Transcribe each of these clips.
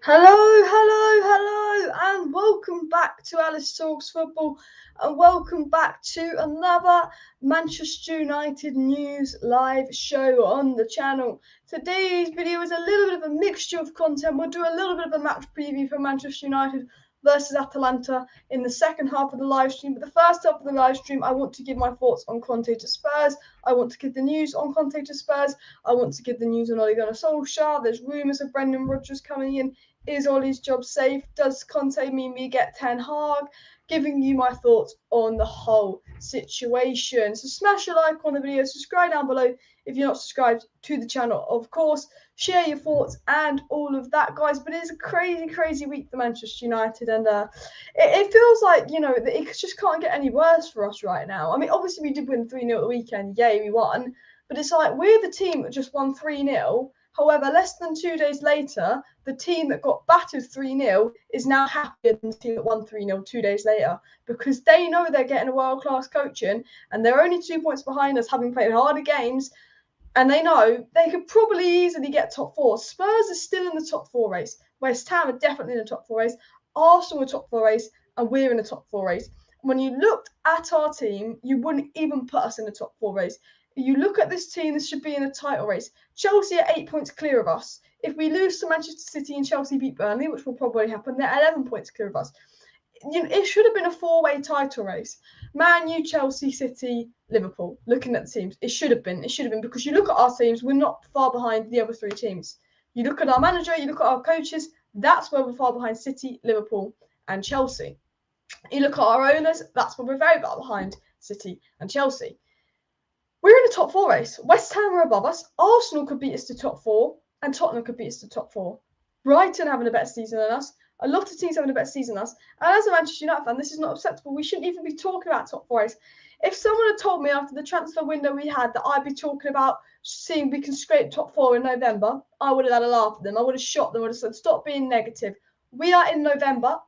Hello, and welcome back to Alice Talks Football, and welcome back to another Manchester United news live show on the channel. Today's video is a little bit of a mixture of content. We'll do a little bit of a match preview for Manchester United versus Atalanta in the second half of the live stream. But the first half of the live stream, I want to give my thoughts on Conte to Spurs. I want to give the news on Conte to Spurs. I want to give the news on Ole Gunnar Solskjaer. There's rumours of Brendan Rodgers coming in. Is Ole's job safe? Does Conte mean we get Ten Hag? Giving you my thoughts on the whole situation. So smash a like on the video, subscribe down below if you're not subscribed to the channel, of course. Share your thoughts and all of that, guys. But it is a crazy week for Manchester United, and it feels like, you know, that it just can't get any worse for us right now. I mean, obviously we did win 3-0 at the weekend. Yay, we won. But it's like we're the team that just won 3-0. However, less than 2 days later, the team that got battered 3-0 is now happier than the team that won 3-0 2 days later, because they know they're getting a world-class coaching and they're only 2 points behind us, having played harder games, and they know they could probably easily get top four. Spurs are still in the top four race. West Ham are definitely in the top four race. Arsenal are top four race, and we're in the top four race. When you looked at our team, you wouldn't even put us in the top four race. You look at this team, this should be in a title race. Chelsea are 8 points clear of us. If we lose to Manchester City and Chelsea beat Burnley, which will probably happen, they're 11 points clear of us. You know, it should have been a four-way title race. Man U, Chelsea, City, Liverpool. Looking at the teams, it should have been because you look at our teams, we're not far behind the other three teams. You look at our manager, you look at our coaches, that's where we're far behind City, Liverpool, and Chelsea. You look at our owners, that's where we're very far behind City and Chelsea. We're in a top four race. West Ham are above us. Arsenal could beat us to top four, and Tottenham could beat us to top four. Brighton having a better season than us. A lot of teams having a better season than us. And as a Manchester United fan, this is not acceptable. We shouldn't even be talking about top four race. If someone had told me after the transfer window we had that I'd be talking about seeing we can scrape top four in November, I would have had a laugh at them. I would have shot them. I would have said, stop being negative. We are in November,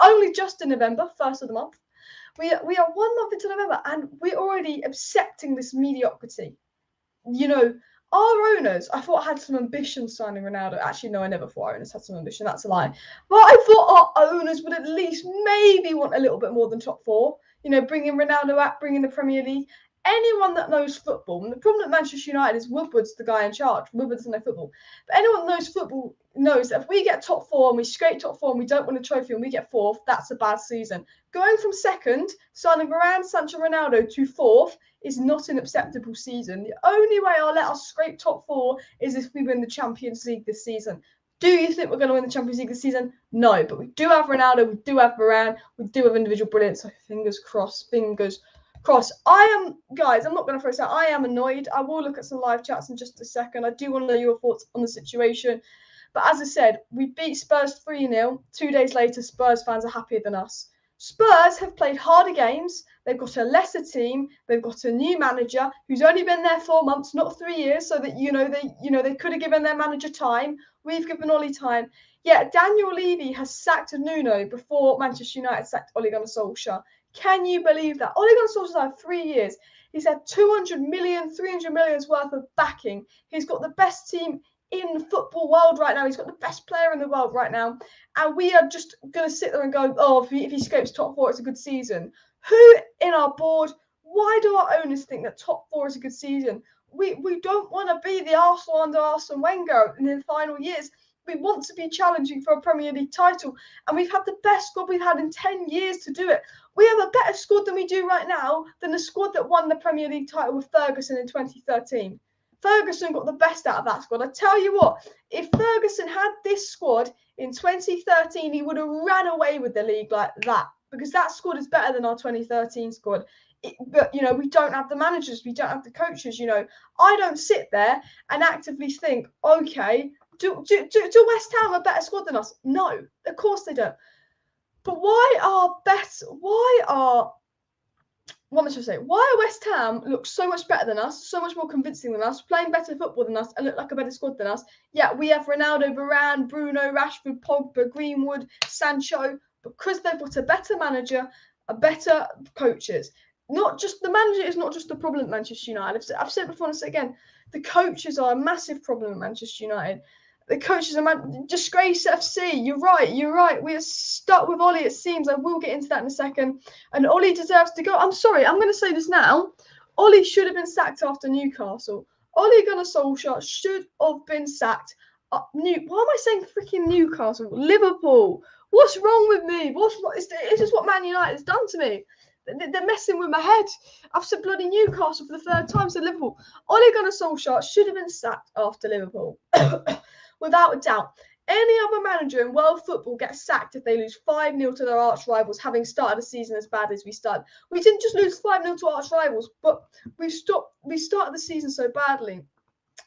only just in November, first of the month. We are 1 month into November, and we're already accepting this mediocrity. You know, our owners, I thought, had some ambition signing Ronaldo. Actually, no, I never thought our owners had some ambition. That's a lie. But I thought our owners would at least maybe want a little bit more than top four. You know, bringing Ronaldo up, bringing the Premier League. Anyone that knows football, and the problem at Manchester United is Woodward's the guy in charge. Woodward doesn't know football. But anyone that knows football knows that if we get top four and we scrape top four and we don't win a trophy and we get fourth, that's a bad season. Going from second, signing Varane, Sancho, Ronaldo to fourth is not an acceptable season. The only way I'll let us scrape top four is if we win the Champions League this season. Do you think we're going to win the Champions League this season? No, but we do have Ronaldo, we do have Varane, we do have individual brilliance, so fingers crossed, guys, I'm not going to throw this out. I am annoyed. I will look at some live chats in just a second. I do want to know your thoughts on the situation. But as I said, we beat Spurs 3-0. 2 days later, Spurs fans are happier than us. Spurs have played harder games. They've got a lesser team. They've got a new manager who's only been there 4 months, not 3 years, so that they could have given their manager time. We've given Ole time. Yeah, Daniel Levy has sacked Nuno before Manchester United sacked Ole Gunnar Solskjaer. Can you believe that? Ole Gunnar Solskjaer had 3 years. He's had 200 million, 300 million's worth of backing. He's got the best team in the football world right now. He's got the best player in the world right now. And we are just going to sit there and go, oh, if he scrapes top four, it's a good season. Who in our board, why do our owners think that top four is a good season? We don't want to be the Arsenal under Arsene Wenger in the final years. We want to be challenging for a Premier League title. And we've had the best squad we've had in 10 years to do it. We have a better squad than we do right now than the squad that won the Premier League title with Ferguson in 2013. Ferguson got the best out of that squad. I tell you what, if Ferguson had this squad in 2013, he would have ran away with the league like that, because that squad is better than our 2013 squad. But, you know, we don't have the managers, we don't have the coaches, you know. I don't sit there and actively think, okay, do West Ham a better squad than us? No, of course they don't. But why are West Ham look so much better than us, so much more convincing than us, playing better football than us, and look like a better squad than us? Yeah, we have Ronaldo, Varane, Bruno, Rashford, Pogba, Greenwood, Sancho, because they've got a better manager, a better coaches. Not just the manager is not just the problem at Manchester United. I've said it before and I'll say it again. The coaches are a massive problem at Manchester United. The coaches are disgrace FC. You're right. We are stuck with Ollie, it seems. I will get into that in a second. And Ollie deserves to go. I'm sorry, I'm going to say this now. Ollie should have been sacked after Newcastle. Ole Gunnar Solskjaer should have been sacked. Why am I saying freaking Newcastle? Liverpool. What's wrong with me? It's just what Man United has done to me. They're messing with my head. I've said bloody Newcastle for the third time, so Liverpool. Ole Gunnar Solskjaer should have been sacked after Liverpool. Without a doubt. Any other manager in world football gets sacked if they lose 5-0 to their arch rivals, having started the season as bad as we started. We didn't just lose 5-0 to arch rivals, but we started the season so badly.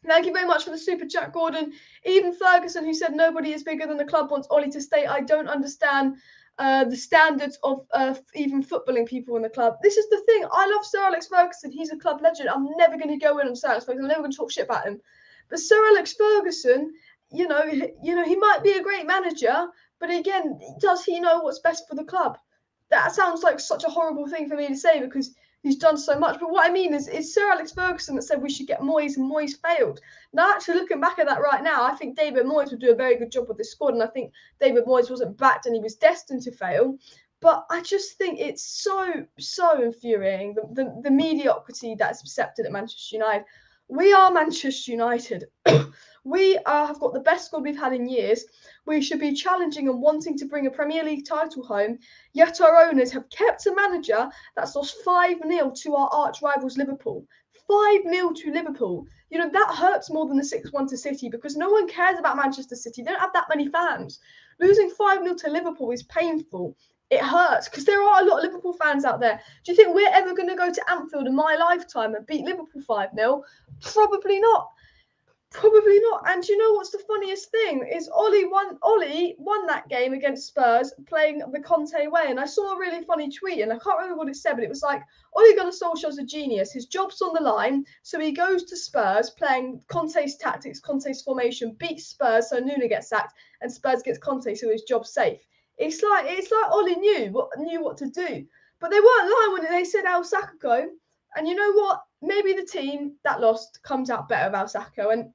Thank you very much for the super chat, Gordon. Even Ferguson, who said nobody is bigger than the club, wants Ollie to stay. I don't understand the standards of even footballing people in the club. This is the thing. I love Sir Alex Ferguson. He's a club legend. I'm never going to go in on Sir Alex Ferguson. I'm never going to talk shit about him. But Sir Alex Ferguson, you know, he might be a great manager, but again, does he know what's best for the club? That sounds like such a horrible thing for me to say because he's done so much. But what I mean is Sir Alex Ferguson that said we should get Moyes, and Moyes failed. Now, actually looking back at that right now, I think David Moyes would do a very good job with the squad, and I think David Moyes wasn't backed and he was destined to fail. But I just think it's so infuriating, the mediocrity that's accepted at Manchester United. We are Manchester United. We have got the best squad we've had in years. We should be challenging and wanting to bring a Premier League title home, yet our owners have kept a manager that's lost 5-0 to our arch rivals Liverpool. 5-0 to Liverpool. You know, that hurts more than the 6-1 to City because no one cares about Manchester City. They don't have that many fans. Losing 5-0 to Liverpool is painful. It hurts because there are a lot of Liverpool fans out there. Do you think we're ever going to go to Anfield in my lifetime and beat Liverpool 5-0? Probably not. Probably not. And you know what's the funniest thing is Ollie won that game against Spurs playing the Conte way. And I saw a really funny tweet and I can't remember what it said, but it was like, Ole Gunnar Solskjaer's a genius. His job's on the line. So he goes to Spurs playing Conte's tactics, Conte's formation, beats Spurs so Nuno gets sacked and Spurs gets Conte so his job's safe. It's like Ollie knew what to do. But they weren't lying when they said Al Sacco. And you know what? Maybe the team that lost comes out better of Al Sacco. And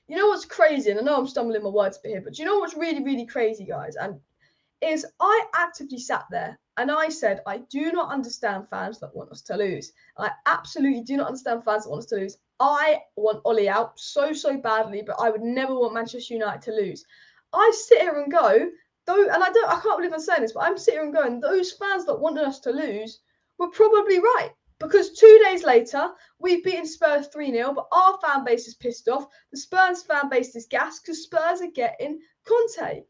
you know what's crazy? And I know I'm stumbling my words a bit here, but you know what's really, really crazy, guys? And is I actively sat there and I said, I do not understand fans that want us to lose. I absolutely do not understand fans that want us to lose. I want Ollie out so badly, but I would never want Manchester United to lose. I sit here and go, though, and I can't believe I'm saying this, but I'm sitting here and going, those fans that wanted us to lose were probably right. Because 2 days later, we've beaten Spurs 3-0, but our fan base is pissed off. The Spurs fan base is gassed because Spurs are getting Conte.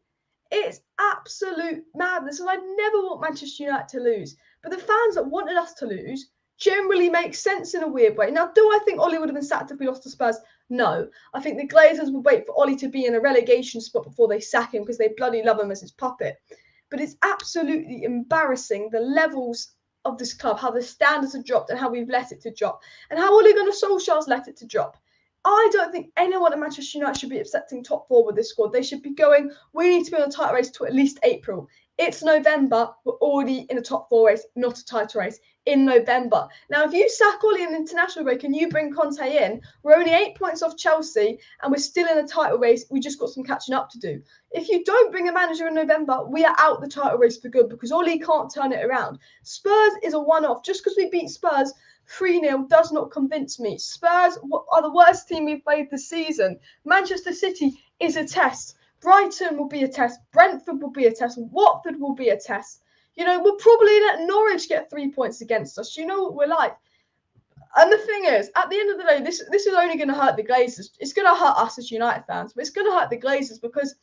It's absolute madness, and I'd never want Manchester United to lose. But the fans that wanted us to lose generally make sense in a weird way. Now, do I think Ollie would have been sacked if we lost to Spurs? No. I think the Glazers would wait for Ollie to be in a relegation spot before they sack him because they bloody love him as his puppet. But it's absolutely embarrassing the levels of this club, how the standards have dropped and how we've let it to drop and how Ole Gunnar Solskjaer's let it to drop. I don't think anyone at Manchester United should be accepting top 4 with this squad. They should be going, we need to be on a title race to at least April. It's November. We're already in a top 4 race, not a title race in November. Now, if you sack Ollie in the international break and you bring Conte in, we're only 8 points off Chelsea and we're still in a title race. We just got some catching up to do. If you don't bring a manager in November, we are out the title race for good because Ollie can't turn it around. Spurs is a one-off. Just because we beat Spurs 3-0 does not convince me. Spurs are the worst team we've played this season. Manchester City is a test. Brighton will be a test. Brentford will be a test. Watford will be a test. You know, we'll probably let Norwich get 3 points against us. You know what we're like. And the thing is, at the end of the day, this is only going to hurt the Glazers. It's going to hurt us as United fans, but it's going to hurt the Glazers because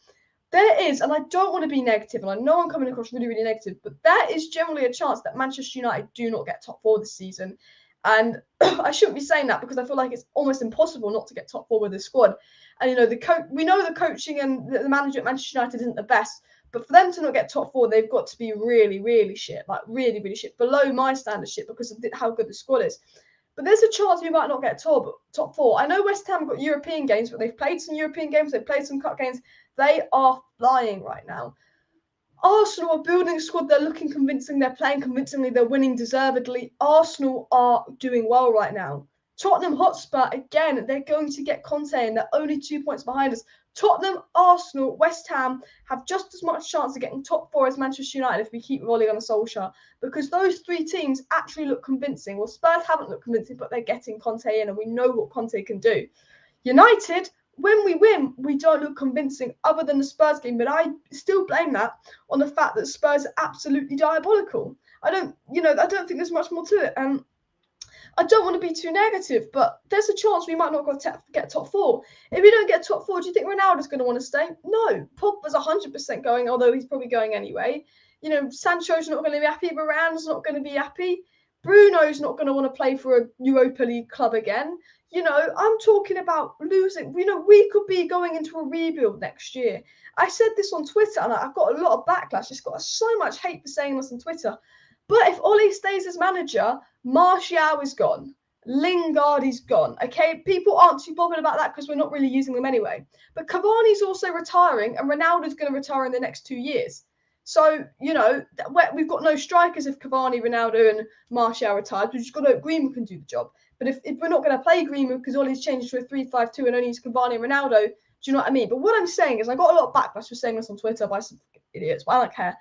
there is, and I don't want to be negative, and I know I'm coming across really, really negative, but there is generally a chance that Manchester United do not get top 4 this season. And I shouldn't be saying that because I feel like it's almost impossible not to get top 4 with this squad. And, you know, we know the coaching and the manager at Manchester United isn't the best, but for them to not get top 4, they've got to be really, really shit, like really, really shit, below my standard shit because of how good the squad is. But there's a chance we might not get top 4. I know West Ham have got European games, but they've played some European games, they've played some cup games. They are flying right now. Arsenal are building a squad. They're looking convincing. They're playing convincingly. They're winning deservedly. Arsenal are doing well right now. Tottenham Hotspur, again, they're going to get Conte and they're only 2 points behind us. Tottenham, Arsenal, West Ham have just as much chance of getting top 4 as Manchester United if we keep Ole Gunnar Solskjaer, because those 3 teams actually look convincing. Well, Spurs haven't looked convincing, but they're getting Conte in, and we know what Conte can do. United, when we win, we don't look convincing other than the Spurs game, but I still blame that on the fact that Spurs are absolutely diabolical. I don't think there's much more to it. I don't want to be too negative, but there's a chance we might not get top 4. If we don't get top 4, do you think Ronaldo's going to want to stay? No. Pogba's 100% going, although he's probably going anyway. Sancho's not going to be happy. Varane's not going to be happy. Bruno's not going to want to play for a Europa League club again. I'm talking about losing. We could be going into a rebuild next year. I said this on Twitter, and I've got a lot of backlash. It's got so much hate for saying this on Twitter. But if Ole stays as manager, Martial is gone. Lingard is gone. Okay, people aren't too bothered about that because we're not really using them anyway. But Cavani's also retiring, and Ronaldo's going to retire in the next 2 years. So, we've got no strikers if Cavani, Ronaldo, and Martial retire. We've just got to Greenwood can do the job. But if we're not going to play Greenwood because Ole's changed to a 3-5-2 and only use Cavani and Ronaldo, do you know what I mean? But what I'm saying is I got a lot of backlash for saying this on Twitter by some idiots, but I don't care.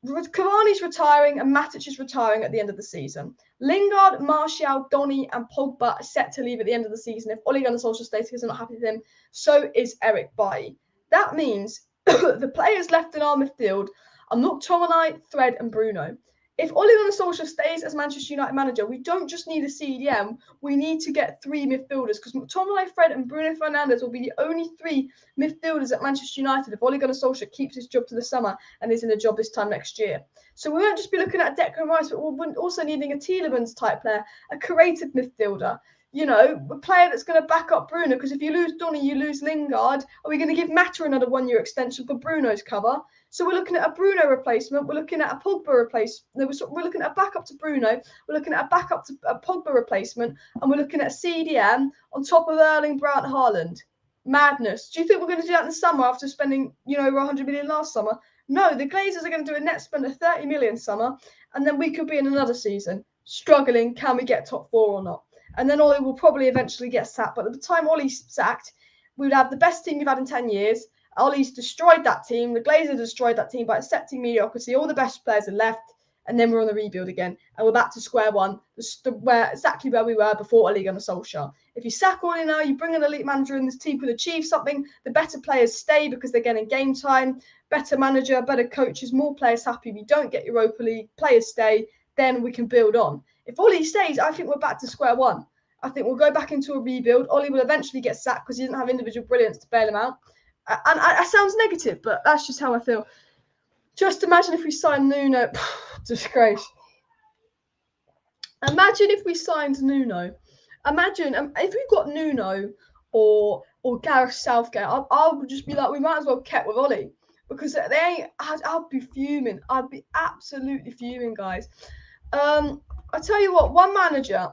Cavani's retiring and Matic is retiring at the end of the season. Lingard, Martial, Donny, and Pogba are set to leave at the end of the season. If Ole Gunnar Solskjaer stays because they're not happy with him, so is Eric Bailly. That means the players left in our midfield are McTominay, Fred, and Bruno. If Ole Gunnar Solskjaer stays as Manchester United manager, we don't just need a CDM. We need to get 3 midfielders because McTominay, Fred, and Bruno Fernandes will be the only 3 midfielders at Manchester United if Ole Gunnar Solskjaer keeps his job to the summer and is in a job this time next year. So we won't just be looking at Declan Rice, but we're also needing a Tielemans type player, a creative midfielder. A player that's going to back up Bruno, because if you lose Donny, you lose Lingard. Are we going to give Mata another 1-year extension for Bruno's cover? So we're looking at a Bruno replacement. We're looking at a Pogba replacement. We're looking at a backup to Bruno. We're looking at a backup to a Pogba replacement. And we're looking at a CDM on top of Erling Braut Haaland. Madness. Do you think we're going to do that in the summer after spending, over 100 million last summer? No, the Glazers are going to do a net spend of 30 million summer. And then we could be in another season struggling. Can we get top 4 or not? And then Ole will probably eventually get sacked. But at the time Ole's sacked, we would have the best team we've had in 10 years. Ole's destroyed that team. The Glazers destroyed that team by accepting mediocrity. All the best players are left. And then we're on the rebuild again. And we're back to square one, exactly where we were before Ole Gunnar Solskjaer. If you sack Ole now, you bring an elite manager in, this team could achieve something. The better players stay because they're getting game time. Better manager, better coaches, more players happy. We don't get Europa League. Players stay. Then we can build on. If Ole stays, I think we're back to square one. I think we'll go back into a rebuild. Ole will eventually get sacked because he doesn't have individual brilliance to bail him out. And that sounds negative, but that's just how I feel. Just imagine if we signed Nuno. Disgrace. Imagine if we signed Nuno. Imagine if we got Nuno or Gareth Southgate. I would just be like, we might as well kept with Ole. Because I'd be fuming. I'd be absolutely fuming, guys. I tell you what, one manager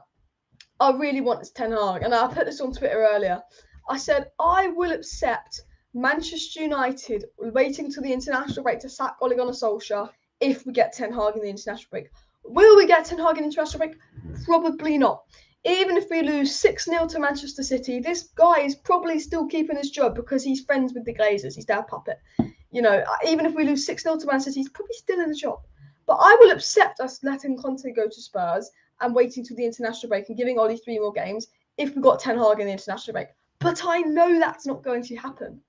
I really want is Ten Hag. And I put this on Twitter earlier. I said, I will accept Manchester United waiting till the international break to sack Ole Gunnar Solskjaer if we get Ten Hag in the international break. Will we get Ten Hag in the international break? Probably not. Even if we lose 6-0 to Manchester City, this guy is probably still keeping his job because he's friends with the Glazers. He's their puppet. Even if we lose 6-0 to Man City, he's probably still in the job. But I will accept us letting Conte go to Spurs and waiting till the international break and giving Ole 3 more games if we got Ten Hag in the international break. But I know that's not going to happen.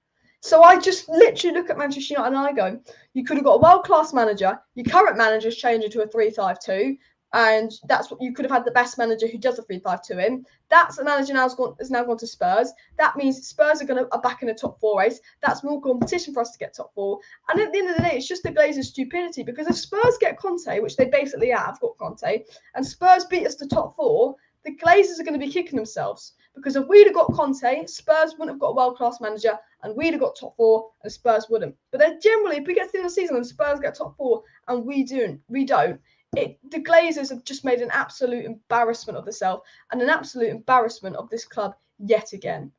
So I just literally look at Manchester United and I go, you could have got a world-class manager, your current manager's changed into a 3-5-2, and that's what you could have had the best manager who does a 3-5-2 in. That's the manager has now gone to Spurs. That means Spurs are back in a top 4 race. That's more competition for us to get top 4. And at the end of the day, it's just the Glazers' stupidity, because if Spurs get Conte, which they basically have got Conte, and Spurs beat us to top 4, the Glazers are going to be kicking themselves. Because if we'd have got Conte, Spurs wouldn't have got a world-class manager, and we'd have got top 4, and Spurs wouldn't. But then generally, if we get to the end of the season and Spurs get top 4, and we don't, the Glazers have just made an absolute embarrassment of themselves and an absolute embarrassment of this club yet again.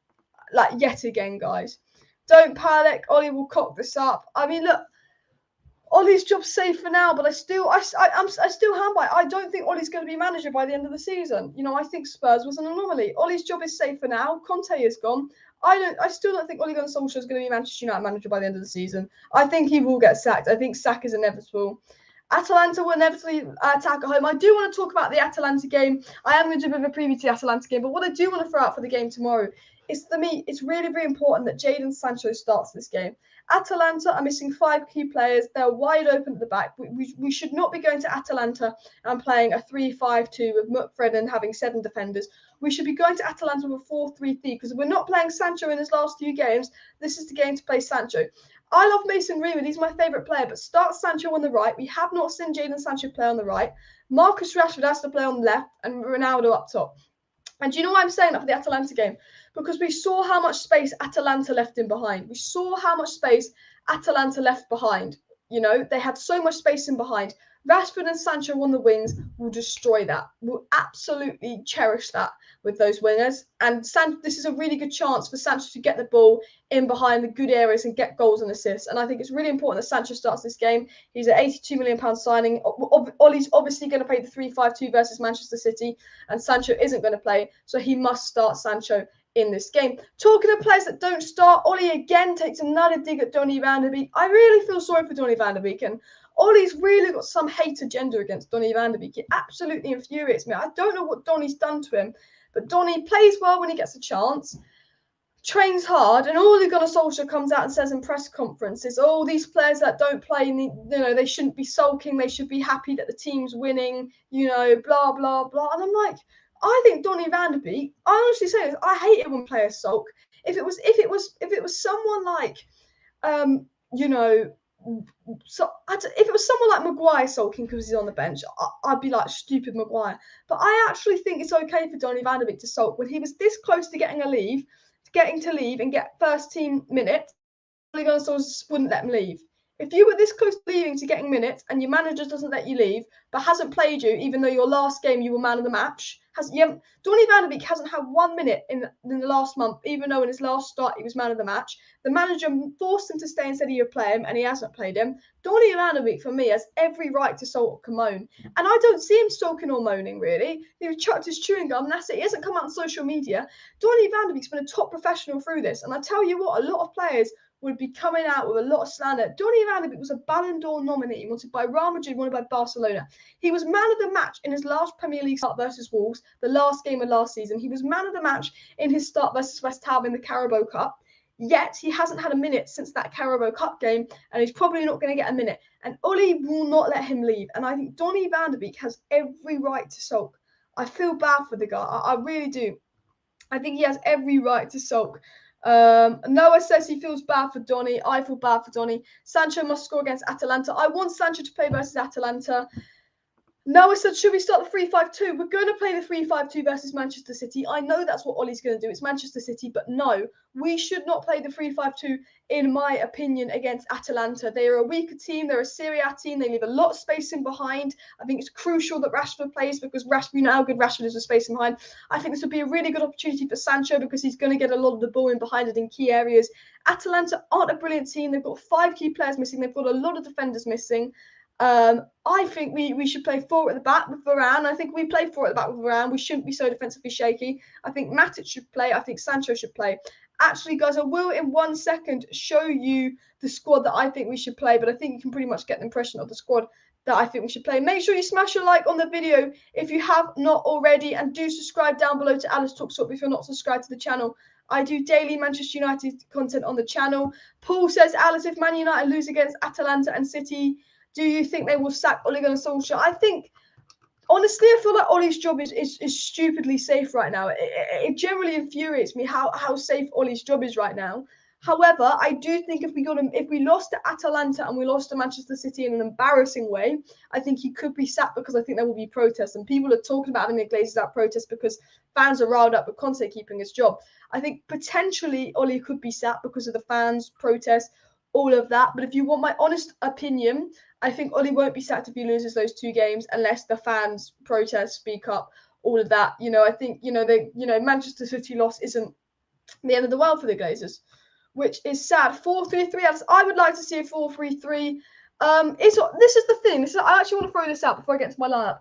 Yet again, guys. Don't panic. Ole will cock this up. I mean, look, Ole's job's safe for now, but I still hand by. I don't think Ole's going to be manager by the end of the season. You know, I think Spurs was an anomaly. Ole's job is safe for now. Conte is gone. I still don't think Ole Gunnar Solskjaer is going to be Manchester United manager by the end of the season. I think he will get sacked. I think sack is inevitable. Atalanta will inevitably attack at home. I do want to talk about the Atalanta game. I am going to do a bit of a preview to the Atalanta game, but what I do want to throw out for the game tomorrow is, for me, it's really, really important that Jadon Sancho starts this game. Atalanta are missing 5 key players. They're wide open at the back. We should not be going to Atalanta and playing a 3-5-2 with McFredden having 7 defenders. We should be going to Atalanta with a 4-3-3 because we're not playing Sancho in his last few games. This is the game to play Sancho. I love Mason Greenwood. He's my favourite player, but start Sancho on the right. We have not seen Jadon Sancho play on the right. Marcus Rashford has to play on the left and Ronaldo up top. And do you know why I'm saying that for the Atalanta game? Because we saw how much space Atalanta left in behind. We saw how much space Atalanta left behind. You know, they had so much space in behind. Rashford and Sancho on the wings will destroy that. We'll absolutely cherish that with those wingers. And this is a really good chance for Sancho to get the ball in behind the good areas and get goals and assists. And I think it's really important that Sancho starts this game. He's an £82 million signing. Ole's obviously going to play the 3-5-2 versus Manchester City, and Sancho isn't going to play, so he must start Sancho in this game. Talking of players that don't start, Ole again takes another dig at Donny van de Beek. I really feel sorry for Donny van de Beek, and Ole's really got some hate agenda against Donny van de Beek. It absolutely infuriates me. I don't know what Donny's done to him, but Donny plays well when he gets a chance, trains hard, and all Gunnar Solskjaer comes out and says in press conferences, oh, these players that don't play, they shouldn't be sulking, they should be happy that the team's winning, blah, blah, blah. And I'm like, I think Donny van de Beek, I honestly say this, I hate it when players sulk. If it was someone like, if it was someone like Maguire sulking because he's on the bench, I'd be like, stupid Maguire. But I actually think it's okay for Donny van de Beek to sulk when he was this close to getting to leave and get first team minutes. Ole Gunnar Solskjaer wouldn't let him leave. If you were this close to leaving to getting minutes and your manager doesn't let you leave, but hasn't played you, even though your last game you were man of the match, Donny van de Beek hasn't had 1 minute in the last month, even though in his last start he was man of the match. The manager forced him to stay and said he would play him, and he hasn't played him. Donny van de Beek, for me, has every right to sulk and moan. And I don't see him sulking or moaning, really. He chucked his chewing gum, that's it. He hasn't come out on social media. Donny van de Beek's been a top professional through this, and I tell you what, a lot of players would be coming out with a lot of slander. Donny van de Beek was a Ballon d'Or nominee, wanted by Real Madrid, wanted by Barcelona. He was man of the match in his last Premier League start versus Wolves, the last game of last season. He was man of the match in his start versus West Ham in the Carabao Cup. Yet he hasn't had a minute since that Carabao Cup game, and he's probably not going to get a minute. And Ole will not let him leave. And I think Donny van de Beek has every right to sulk. I feel bad for the guy. I really do. I think he has every right to sulk. Noah says he feels bad for Donny. I feel bad for Donny. Sancho must score against Atalanta. I want Sancho to play versus Atalanta. Noah said, should we start the 3-5-2? We're going to play the 3-5-2 versus Manchester City. I know that's what Ole's going to do. It's Manchester City, but no, we should not play the 3-5-2, in my opinion, against Atalanta. They are a weaker team. They're a Serie A team. They leave a lot of space in behind. I think it's crucial that Rashford plays because you know how good Rashford is with space in behind. I think this would be a really good opportunity for Sancho because he's going to get a lot of the ball in behind it in key areas. Atalanta aren't a brilliant team. They've got 5 key players missing. They've got a lot of defenders missing. I think we should play 4 at the back with Varane. I think we play 4 at the back with Varane. We shouldn't be so defensively shaky. I think Matic should play. I think Sancho should play. Actually, guys, I will in 1 second show you the squad that I think we should play, but I think you can pretty much get an impression of the squad that I think we should play. Make sure you smash a like on the video if you have not already, and do subscribe down below to Alice Talks Up if you're not subscribed to the channel. I do daily Manchester United content on the channel. Paul says, Alice, if Man United lose against Atalanta and City, do you think they will sack Ole Gunnar Solskjaer? I think, honestly, I feel like Ole's job is stupidly safe right now. It generally infuriates me how safe Ole's job is right now. However, I do think if we lost to Atalanta and we lost to Manchester City in an embarrassing way, I think he could be sacked because I think there will be protests. And people are talking about having the Glazers out protest because fans are riled up with Conte keeping his job. I think potentially Ole could be sacked because of the fans' protests, all of that. But if you want my honest opinion, I think Ole won't be sacked if he loses those 2 games unless the fans protest, speak up, all of that. I think, Manchester City loss isn't the end of the world for the Glazers, which is sad. 4-3-3. I would like to see a 4-3-3. This is the thing. I actually want to throw this out before I get to my lineup.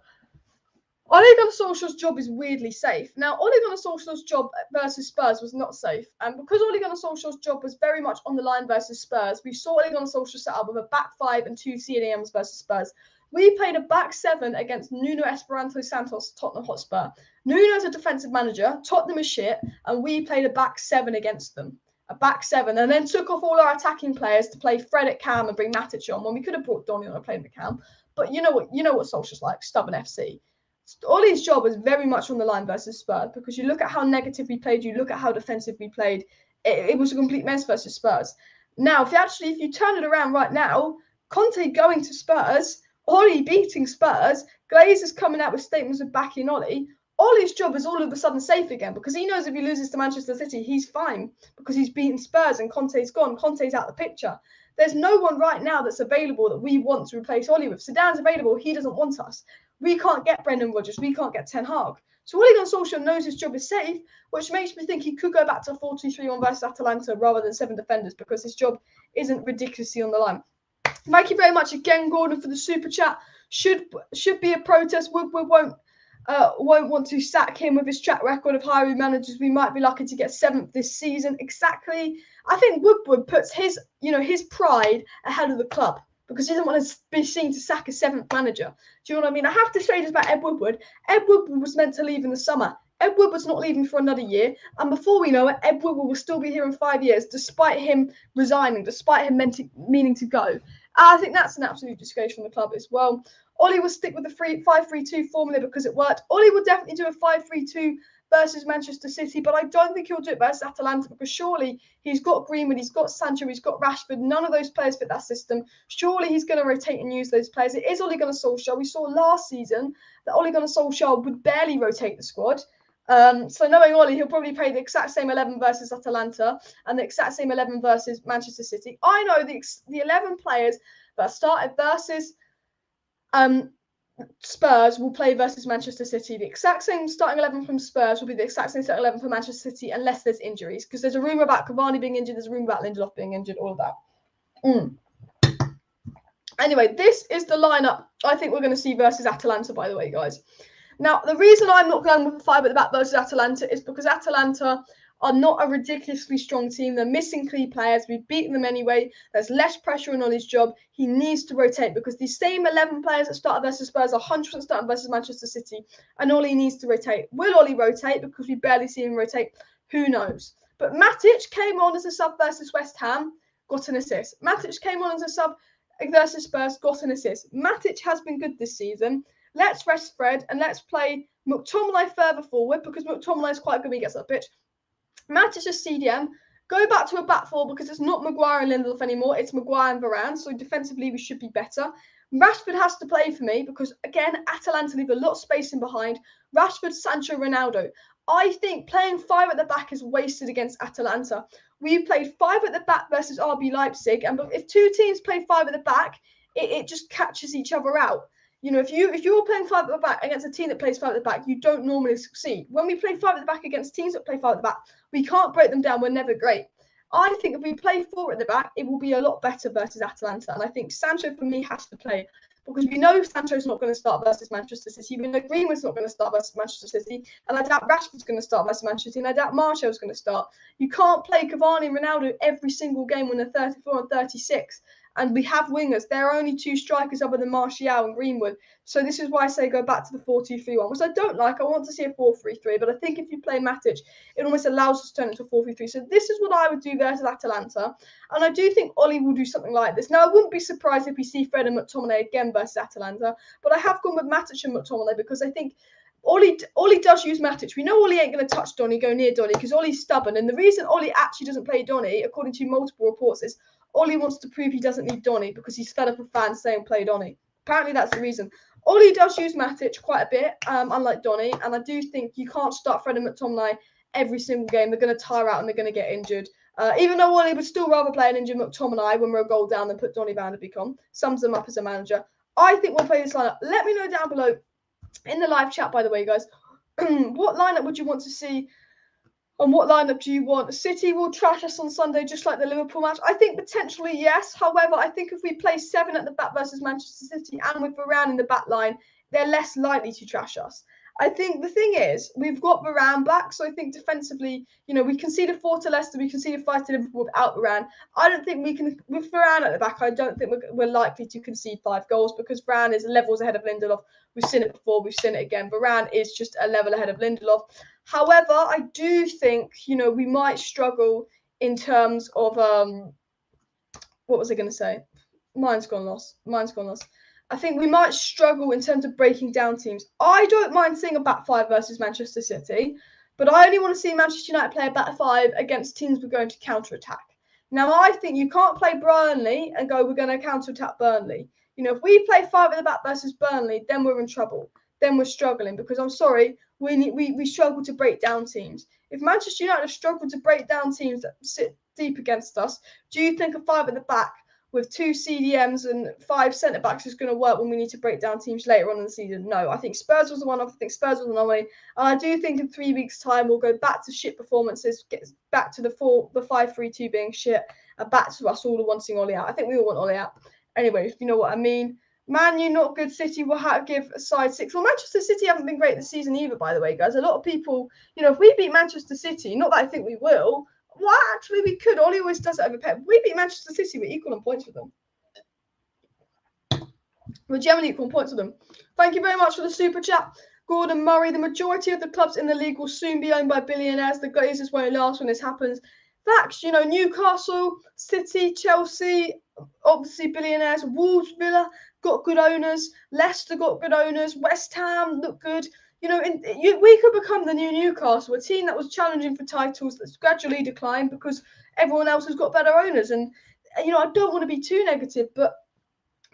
Ole Gunnar Solskjaer's job is weirdly safe. Now, Ole Gunnar Solskjaer's job versus Spurs was not safe. And because Ole Gunnar Solskjaer's job was very much on the line versus Spurs, we saw Ole Gunnar Solskjaer set up with a back five and two CDMs versus Spurs. We played a back seven against Nuno Esperanto Santos, Tottenham Hotspur. Nuno's a defensive manager, Tottenham is shit, and we played a back seven against them. A back seven, and then took off all our attacking players to play Fred at cam and bring Matic on when we could have brought Donny on and played the cam. But you know what Solskjaer's like, stubborn FC. Ole's job was very much on the line versus Spurs because you look at how negative we played, you look at how defensive we played. It was a complete mess versus Spurs. Now, if you turn it around right now, Conte going to Spurs, Ole beating Spurs, Glazers coming out with statements of backing Ole. Ole's job is all of a sudden safe again because he knows if he loses to Manchester City, he's fine because he's beaten Spurs and Conte's gone. Conte's out the picture. There's no one right now that's available that we want to replace Ole with. Zidane's available. He doesn't want us. We can't get Brendan Rodgers. We can't get Ten Hag. So Ole Gunnar Solskjaer knows his job is safe, which makes me think he could go back to 4-2-3-1 versus Atalanta rather than 7 defenders because his job isn't ridiculously on the line. Thank you very much again, Gordon, for the super chat. Should be a protest. Woodward won't want to sack him with his track record of hiring managers. We might be lucky to get 7th this season. Exactly. I think Woodward puts his pride ahead of the club because he doesn't want to be seen to sack a 7th manager. Do you know what I mean? I have to say this about Ed Woodward. Ed Woodward was meant to leave in the summer. Ed Woodward's not leaving for another year. And before we know it, Ed Woodward will still be here in 5 years, despite him resigning, despite him meaning to go. I think that's an absolute disgrace from the club as well. Ole will stick with the 5-3-2 formula because it worked. Ole will definitely do a 5-3-2 versus Manchester City, but I don't think he'll do it versus Atalanta because surely he's got Greenwood, he's got Sancho, he's got Rashford. None of those players fit that system. Surely he's going to rotate and use those players. It is Ole Gunnar Solskjaer. We saw last season that Ole Gunnar Solskjaer would barely rotate the squad. So knowing Ole, he'll probably play the exact same 11 versus Atalanta and the exact same 11 versus Manchester City. I know the 11 players that started versus Spurs will play versus Manchester City. The exact same starting 11 from Spurs will be the exact same starting 11 for Manchester City unless there's injuries. Because there's a rumour about Cavani being injured, there's a rumour about Lindelof being injured, all of that. Anyway, this is the lineup I think we're going to see versus Atalanta, by the way, guys. Now, the reason I'm not going with a 5 at the back versus Atalanta is because Atalanta are not a ridiculously strong team. They're missing key players. We've beaten them anyway. There's less pressure on his job. He needs to rotate because the same 11 players that started versus Spurs are 100% starting versus Manchester City. And Ole needs to rotate. Will Ole rotate? Because we barely see him rotate. Who knows? But Matic came on as a sub versus West Ham, got an assist. Matic came on as a sub versus Spurs, got an assist. Matic has been good this season. Let's rest Fred and let's play McTominay further forward because McTominay is quite good when he gets that pitch. Matic is CDM. Go back to a back four because it's not Maguire and Lindelof anymore. It's Maguire and Varane. So defensively, we should be better. Rashford has to play for me because, again, Atalanta leave a lot of space in behind. Rashford, Sancho, Ronaldo. I think playing 5 at the back is wasted against Atalanta. We played 5 at the back versus RB Leipzig. And if two teams play 5 at the back, it just catches each other out. You know, if you're playing 5 at the back against a team that plays 5 at the back, you don't normally succeed. When we play 5 at the back against teams that play 5 at the back, we can't break them down. We're never great. I think if we play 4 at the back, it will be a lot better versus Atalanta. And I think Sancho, for me, has to play because we know Sancho's not going to start versus Manchester City. We know Greenwood's not going to start versus Manchester City. And I doubt Rashford's going to start versus Manchester City. And I doubt Martial's going to start. You can't play Cavani and Ronaldo every single game when they're 34 and 36. And we have wingers. There are only 2 strikers other than Martial and Greenwood. So this is why I say go back to the 4-2-3-1, which I don't like. I want to see a 4-3-3. But I think if you play Matic, it almost allows us to turn it into a 4-3-3. So this is what I would do versus Atalanta. And I do think Ole will do something like this. Now, I wouldn't be surprised if we see Fred and McTominay again versus Atalanta. But I have gone with Matic and McTominay because I think Ole does use Matic. We know Ole ain't going to touch Donny, go near Donny, because Ole's stubborn. And the reason Ole actually doesn't play Donny, according to multiple reports, is Ole wants to prove he doesn't need Donny because he's fed up with fans saying play Donny. Apparently that's the reason. Ole does use Matic quite a bit, unlike Donny, and I do think you can't start Fred and McTominay every single game. They're going to tire out and they're going to get injured. Even though Ole would still rather play an injured McTominay when we're a goal down than put Donny van de Beek on. Sums them up as a manager. I think we'll play this lineup. Let me know down below in the live chat, by the way, guys. What lineup would you want to see And what lineup do you want? City will trash us on Sunday, just like the Liverpool match. I think potentially yes. However, I think if we play 7 at the back versus Manchester City and with Varane in the back line, they're less likely to trash us. I think the thing is, we've got Varane back, so I think defensively, we conceded 4 to Leicester, we conceded 5 to Liverpool without Varane. I don't think we can, with Varane at the back, I don't think we're likely to concede 5 goals because Varane is levels ahead of Lindelof. We've seen it before, we've seen it again. Varane is just a level ahead of Lindelof. However, I do think, we might struggle in terms of, what was I going to say? Mine's gone lost. I think we might struggle in terms of breaking down teams. I don't mind seeing a back 5 versus Manchester City, but I only want to see Manchester United play a back 5 against teams we're going to counter-attack. Now, I think you can't play Burnley and go, we're going to counter-attack Burnley. If we play 5 at the back versus Burnley, then we're in trouble. Then we're struggling because I'm sorry, we struggle to break down teams. If Manchester United have struggled to break down teams that sit deep against us, do you think a 5 at the back with 2 CDMs and 5 centre-backs is going to work when we need to break down teams later on in the season? No, I think Spurs was the one-off. I think Spurs was the anomaly. And I do think in 3 weeks' time, we'll go back to shit performances, get back to the 5-3-2 being shit, and back to us all wanting Ole out. I think we all want Ole out. Anyway, if you know what I mean. Man U not good. City will give a side 6. Well, Manchester City haven't been great this season either, by the way, guys. A lot of people, if we beat Manchester City, not that I think we will, well, actually, we could. Ole always does it over Pep. We beat Manchester City. We're equal on points with them. We're generally equal on points with them. Thank you very much for the super chat. Gordon Murray, the majority of the clubs in the league will soon be owned by billionaires. The Glazers won't last when this happens. Facts, Newcastle, City, Chelsea, obviously billionaires. Wolves, Villa got good owners. Leicester got good owners. West Ham look good. We could become the new Newcastle, a team that was challenging for titles that's gradually declined because everyone else has got better owners. And, I don't want to be too negative, but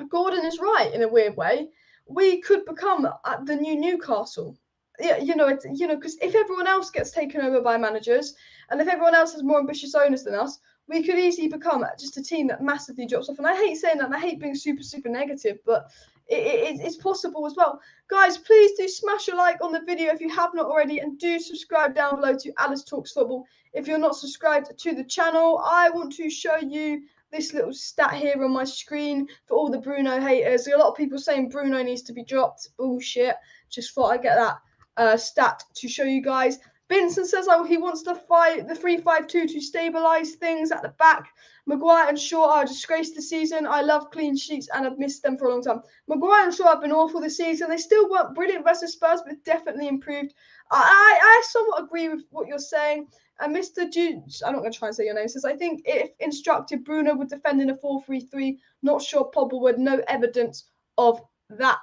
Gordon is right in a weird way. We could become the new Newcastle. Yeah, because if everyone else gets taken over by managers and if everyone else has more ambitious owners than us, we could easily become just a team that massively drops off. And I hate saying that, and I hate being super, super negative, but it's possible as well. Guys, please do smash a like on the video if you have not already, and do subscribe down below to Alice Talks Football if you're not subscribed to the channel. I want to show you this little stat here on my screen for all the Bruno haters. A lot of people saying Bruno needs to be dropped. Bullshit. Just thought I'd get that stat to show you guys. Vincent says he wants the 3-5-2 to stabilise things at the back. Maguire and Shaw are a disgrace this season. I love clean sheets and I've missed them for a long time. Maguire and Shaw have been awful this season. They still weren't brilliant versus Spurs, but definitely improved. I somewhat agree with what you're saying. And Mr. Jude, I'm not going to try and say your name, says, I think if instructed, Bruno would defend in a 4-3-3. Not sure Pogba would. No evidence of that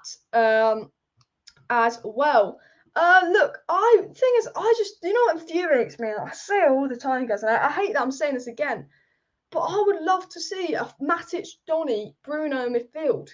as well. Look, thing is, I just, what infuriates me? I say it all the time, guys, and I hate that I'm saying this again, but I would love to see a Matic, Donny, Bruno midfield.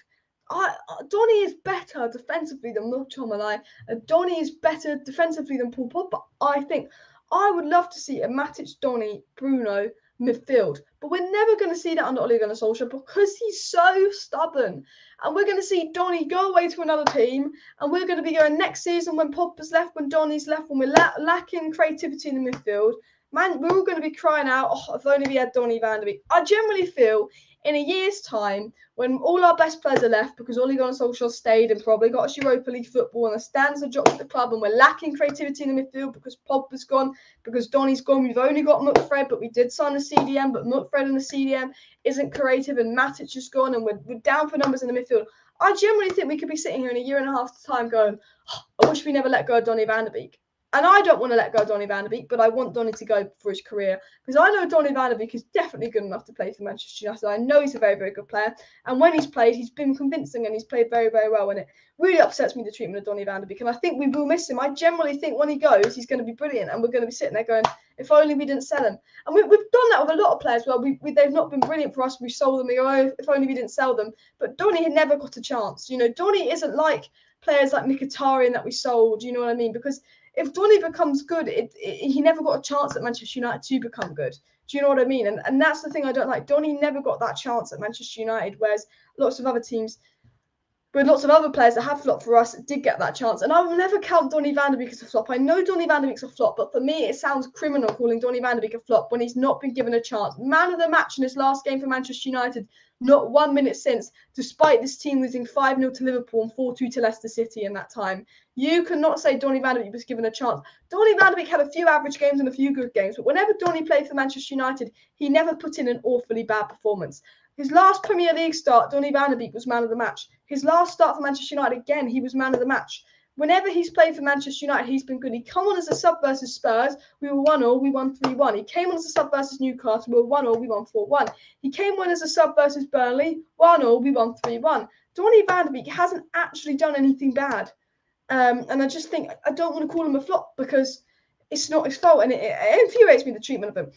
Donny is better defensively than Mutomala. Donny is better defensively than Paul Pogba. I think I would love to see a Matic, Donny, Bruno midfield, but we're never going to see that under Ole Gunnar Solskjaer because he's so stubborn. And we're going to see Donny go away to another team, and we're going to be going next season when Pogba's left, when Donny's left, when we're lacking creativity in the midfield. Man, we're all going to be crying out, if only we had Donny van de Beek. I generally feel in a year's time, when all our best players are left because Ole Gunnar Solskjaer stayed and probably got us Europa League football and the standards have dropped at the club and we're lacking creativity in the midfield because Pogba's gone, because Donny's gone, we've only got McFred, but we did sign a CDM, but McFred and the CDM isn't creative and Matic is gone and we're down for numbers in the midfield. I generally think we could be sitting here in a year and a half's time going, I wish we never let go of Donny van de Beek. And I don't want to let go of Donny van de Beek, but I want Donny to go for his career because I know Donny van de Beek is definitely good enough to play for Manchester United. I know he's a very, very good player. And when he's played, he's been convincing and he's played very, very well. And it really upsets me, the treatment of Donny van de Beek. And I think we will miss him. I generally think when he goes, he's going to be brilliant. And we're going to be sitting there going, if only we didn't sell him. And we've done that with a lot of players. Well, they've not been brilliant for us. We sold them. We go, if only we didn't sell them. But Donny had never got a chance. Donny isn't like players like Mkhitaryan that we sold. You know what I mean? Because if Donny becomes good, he never got a chance at Manchester United to become good. Do you know what I mean? And that's the thing I don't like. Donny never got that chance at Manchester United, whereas lots of other teams, But lots of other players that have flopped for us did get that chance. And I will never count Donny van de Beek as a flop. I know Donny van de Beek's a flop, but for me, it sounds criminal calling Donny van de Beek a flop when he's not been given a chance. Man of the match in his last game for Manchester United, not 1 minute since, despite this team losing 5-0 to Liverpool and 4-2 to Leicester City in that time. You cannot say Donny van de Beek was given a chance. Donny van de Beek had a few average games and a few good games, but whenever Donny played for Manchester United, he never put in an awfully bad performance. His last Premier League start, Donny van de Beek was man of the match. His last start for Manchester United, again, he was man of the match. Whenever he's played for Manchester United, he's been good. He came on as a sub versus Spurs. We were 1-0, we won 3-1. He came on as a sub versus Newcastle. We were 1-0, we won 4-1. He came on as a sub versus Burnley. 1-0, we won 3-1. Donny van de Beek hasn't actually done anything bad. And I just think, I don't want to call him a flop because it's not his fault. And it infuriates me, the treatment of him.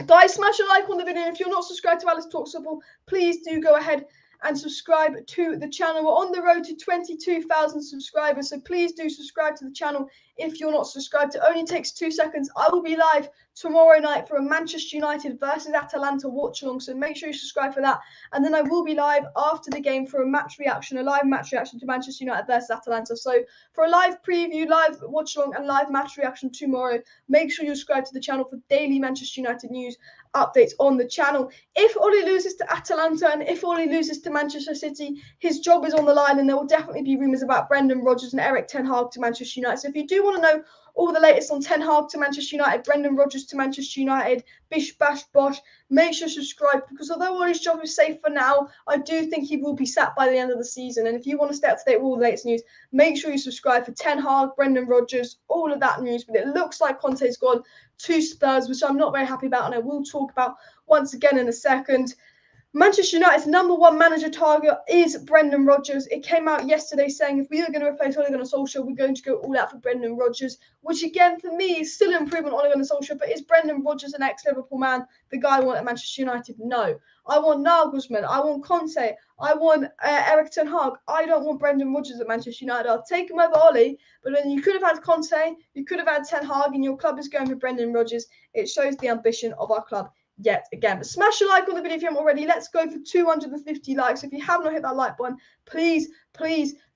Guys, smash a like on the video. And if you're not subscribed to Alice Talks Football, please do go ahead and subscribe to the channel. We're on the road to 22,000 subscribers, so please do subscribe to the channel if you're not subscribed. It only takes 2 seconds. I will be live tomorrow night for a Manchester United versus Atalanta watch along, so make sure you subscribe for that. And then I will be live after the game for a match reaction, a live match reaction to Manchester United versus Atalanta. So for a live preview, live watch along, and live match reaction tomorrow, make sure you subscribe to the channel for daily Manchester United news updates on the channel. If OLE loses to Atalanta and if OLE loses to Manchester City, his job is on the line, and there will definitely be rumours about Brendan Rodgers and Erik ten Hag to Manchester United. So if you do want to know all the latest on Ten Hag to Manchester United, Brendan Rodgers to Manchester United, bish bash bosh, make sure you subscribe, because although OLE's job is safe for now, I do think he will be sacked by the end of the season. And if you want to stay up to date with all the latest news, make sure you subscribe for Ten Hag, Brendan Rodgers, all of that news. But it looks like Conte's gone to Spurs, which I'm not very happy about, and I will talk about once again in a second. Manchester United's #1 manager target is Brendan Rodgers. It came out yesterday saying if we are going to replace Ole Gunnar Solskjaer, we're going to go all out for Brendan Rodgers, which again for me is still an improvement on Ole Gunnar Solskjaer. But is Brendan Rodgers an ex-Liverpool man, the guy I want at Manchester United? No. I want Nagelsmann. I want Conte. I want Erik ten Hag. I don't want Brendan Rodgers at Manchester United. I'll take him over Ole, but then you could have had Conte, you could have had ten Hag, and your club is going for Brendan Rodgers. It shows the ambition of our club yet again. But smash a like on the video if you haven't already. Let's go for 250 likes. If you have not hit that like button, please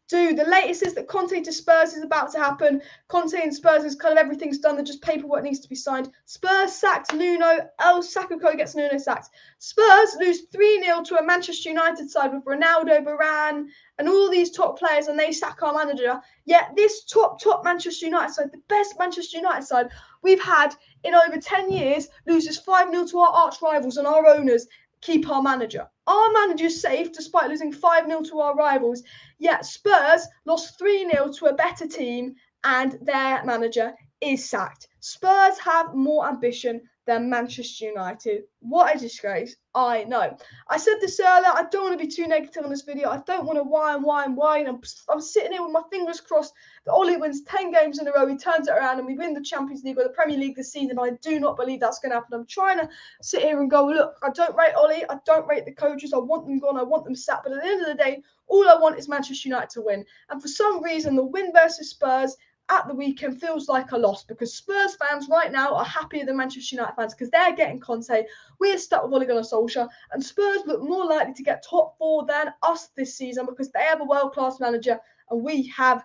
do. The latest is that Conte to Spurs is about to happen. Conte and Spurs is kind of everything's done. There's just paperwork needs to be signed. Spurs sacked Nuno. El Sakako gets Nuno sacked. Spurs lose 3-0 to a Manchester United side with Ronaldo, Varane, and all these top players, and they sack our manager. Yet this top Manchester United side, the best Manchester United side we've had in over 10 years, loses 5-0 to our arch rivals, and our owners keep our manager. Our manager's safe despite losing 5-0 to our rivals. Yet Spurs lost 3-0 to a better team, and their manager is sacked. Spurs have more ambition than Manchester United. What a disgrace. I know. I said this earlier, I don't want to be too negative on this video. I don't want to whine. I'm sitting here with my fingers crossed that Ole wins 10 games in a row. He turns it around and we win the Champions League or the Premier League this season. I do not believe that's going to happen. I'm trying to sit here and go, look, I don't rate Ole. I don't rate the coaches. I want them gone. I want them sacked. But at the end of the day, all I want is Manchester United to win. And for some reason, the win versus Spurs at the weekend feels like a loss, because Spurs fans right now are happier than Manchester United fans because they're getting Conte. We're stuck with Ole Gunnar Solskjaer, and Spurs look more likely to get top 4 than us this season because they have a world-class manager and we have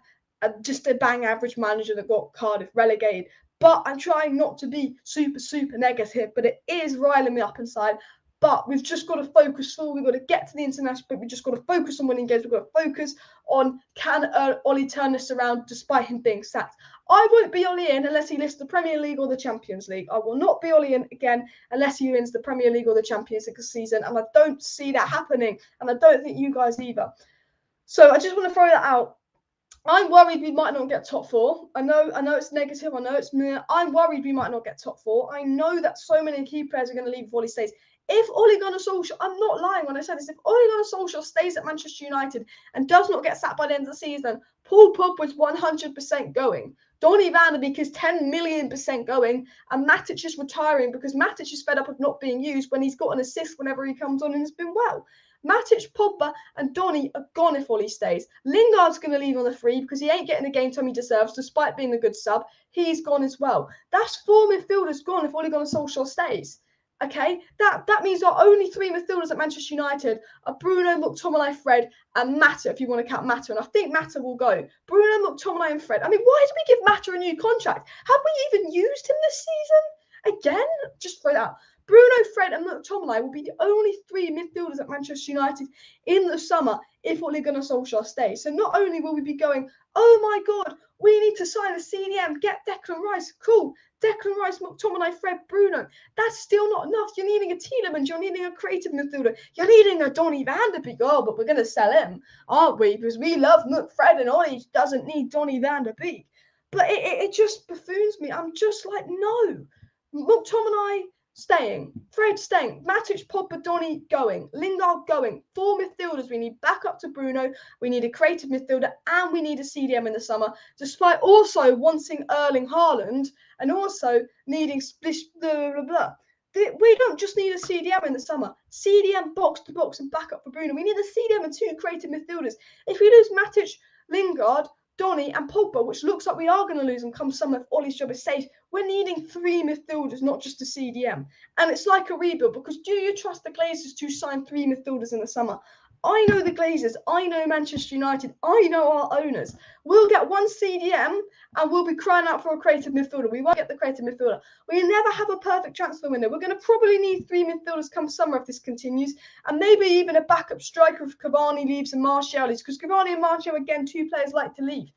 just a bang average manager that got Cardiff relegated. But I'm trying not to be super negative, but it is riling me up inside. But we've just got to focus. We've got to get to the international, but we've just got to focus on winning games. We've got to focus on can Ole turn this around despite him being sacked. I won't be Ole in unless he lifts the Premier League or the Champions League. I will not be Ole in again unless he wins the Premier League or the Champions League this season. And I don't see that happening. And I don't think you guys either. So I just want to throw that out. I'm worried we might not get top 4. I know it's negative. I know it's meh. I'm worried we might not get top 4. I know that so many key players are going to leave before he stays. If Ole Gunnar Solskjaer, I'm not lying when I say this, if Ole Gunnar Solskjaer stays at Manchester United and does not get sacked by the end of the season, Paul Pogba is 100% going. Donny van de Beek is 10 million% going, and Matic is retiring because Matic is fed up of not being used when he's got an assist whenever he comes on and has been well. Matic, Pogba, and Donny are gone if Ole stays. Lingard's going to leave on the free because he ain't getting the game time he deserves, despite being a good sub. He's gone as well. That's 4 midfielders gone if Ole Gunnar Solskjaer stays. Okay, that means our only three midfielders at Manchester United are Bruno, McTominay, Fred, and Mata, if you want to count Mata. And I think Mata will go. Bruno, McTominay, and Fred. I mean, why did we give Mata a new contract? Have we even used him this season? Again? Just throw that out. Bruno, Fred, and McTominay will be the only three midfielders at Manchester United in the summer if Ole Gunnar Solskjaer stays. So not only will we be going, oh my God, we need to sign a CDM, get Declan Rice, cool. Declan Rice, McTominay, Fred, Bruno. That's still not enough. You're needing a Tielemans. You're needing a creative midfielder. You're needing a Donny van de Beek. Oh, but we're going to sell him, aren't we? Because we love Fred, and Ollie doesn't need Donny van de Beek. But it just buffoons me. I'm just like, no. McTominay staying. Fred staying. Matic, Pogba, Donny going. Lingard going. Four midfielders. We need backup to Bruno. We need a creative midfielder. And we need a CDM in the summer. Despite also wanting Erling Haaland and also needing splish blah, blah, blah. We don't just need a CDM in the summer. CDM box to box and backup for Bruno. We need a CDM and two creative midfielders. If we lose Matic, Lingard, Donny and Pogba, which looks like we are going to lose them come summer if Ollie's job is safe, we're needing three midfielders, not just a CDM. And it's like a rebuild, because do you trust the Glazers to sign three midfielders in the summer? I know the Glazers, I know Manchester United, I know our owners. We'll get one CDM and we'll be crying out for a creative midfielder. We won't get the creative midfielder. We never have a perfect transfer window. We're going to probably need three midfielders come summer if this continues, and maybe even a backup striker if Cavani leaves and Martial leaves, because Cavani and Martial, again, two players like to leave.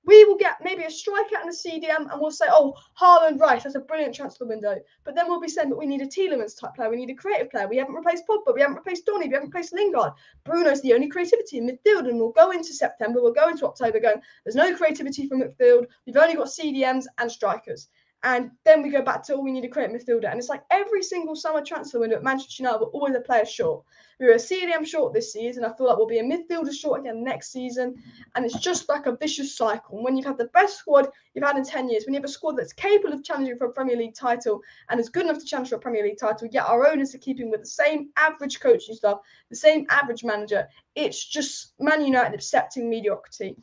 We will get maybe a striker and a CDM, and we'll say, oh, Haaland, Rice, that's a brilliant transfer window. But then we'll be saying, but we need a Tielemans type player. We need a creative player. We haven't replaced Pogba. We haven't replaced Donny. We haven't replaced Lingard. Bruno's the only creativity in midfield, and we'll go into September. We'll go into October going, there's no creativity from midfield. We've only got CDMs and strikers. And then we go back to, we need a creative midfielder. And it's like every single summer transfer window at Manchester United, we're always a player short. We were a CDM short this season. I feel like we'll be a midfielder short again next season. And it's just like a vicious cycle. And when you've had the best squad you've had in 10 years, when you have a squad that's capable of challenging for a Premier League title and is good enough to challenge for a Premier League title, yet our owners are keeping with the same average coaching staff, the same average manager, it's just Man United accepting mediocrity.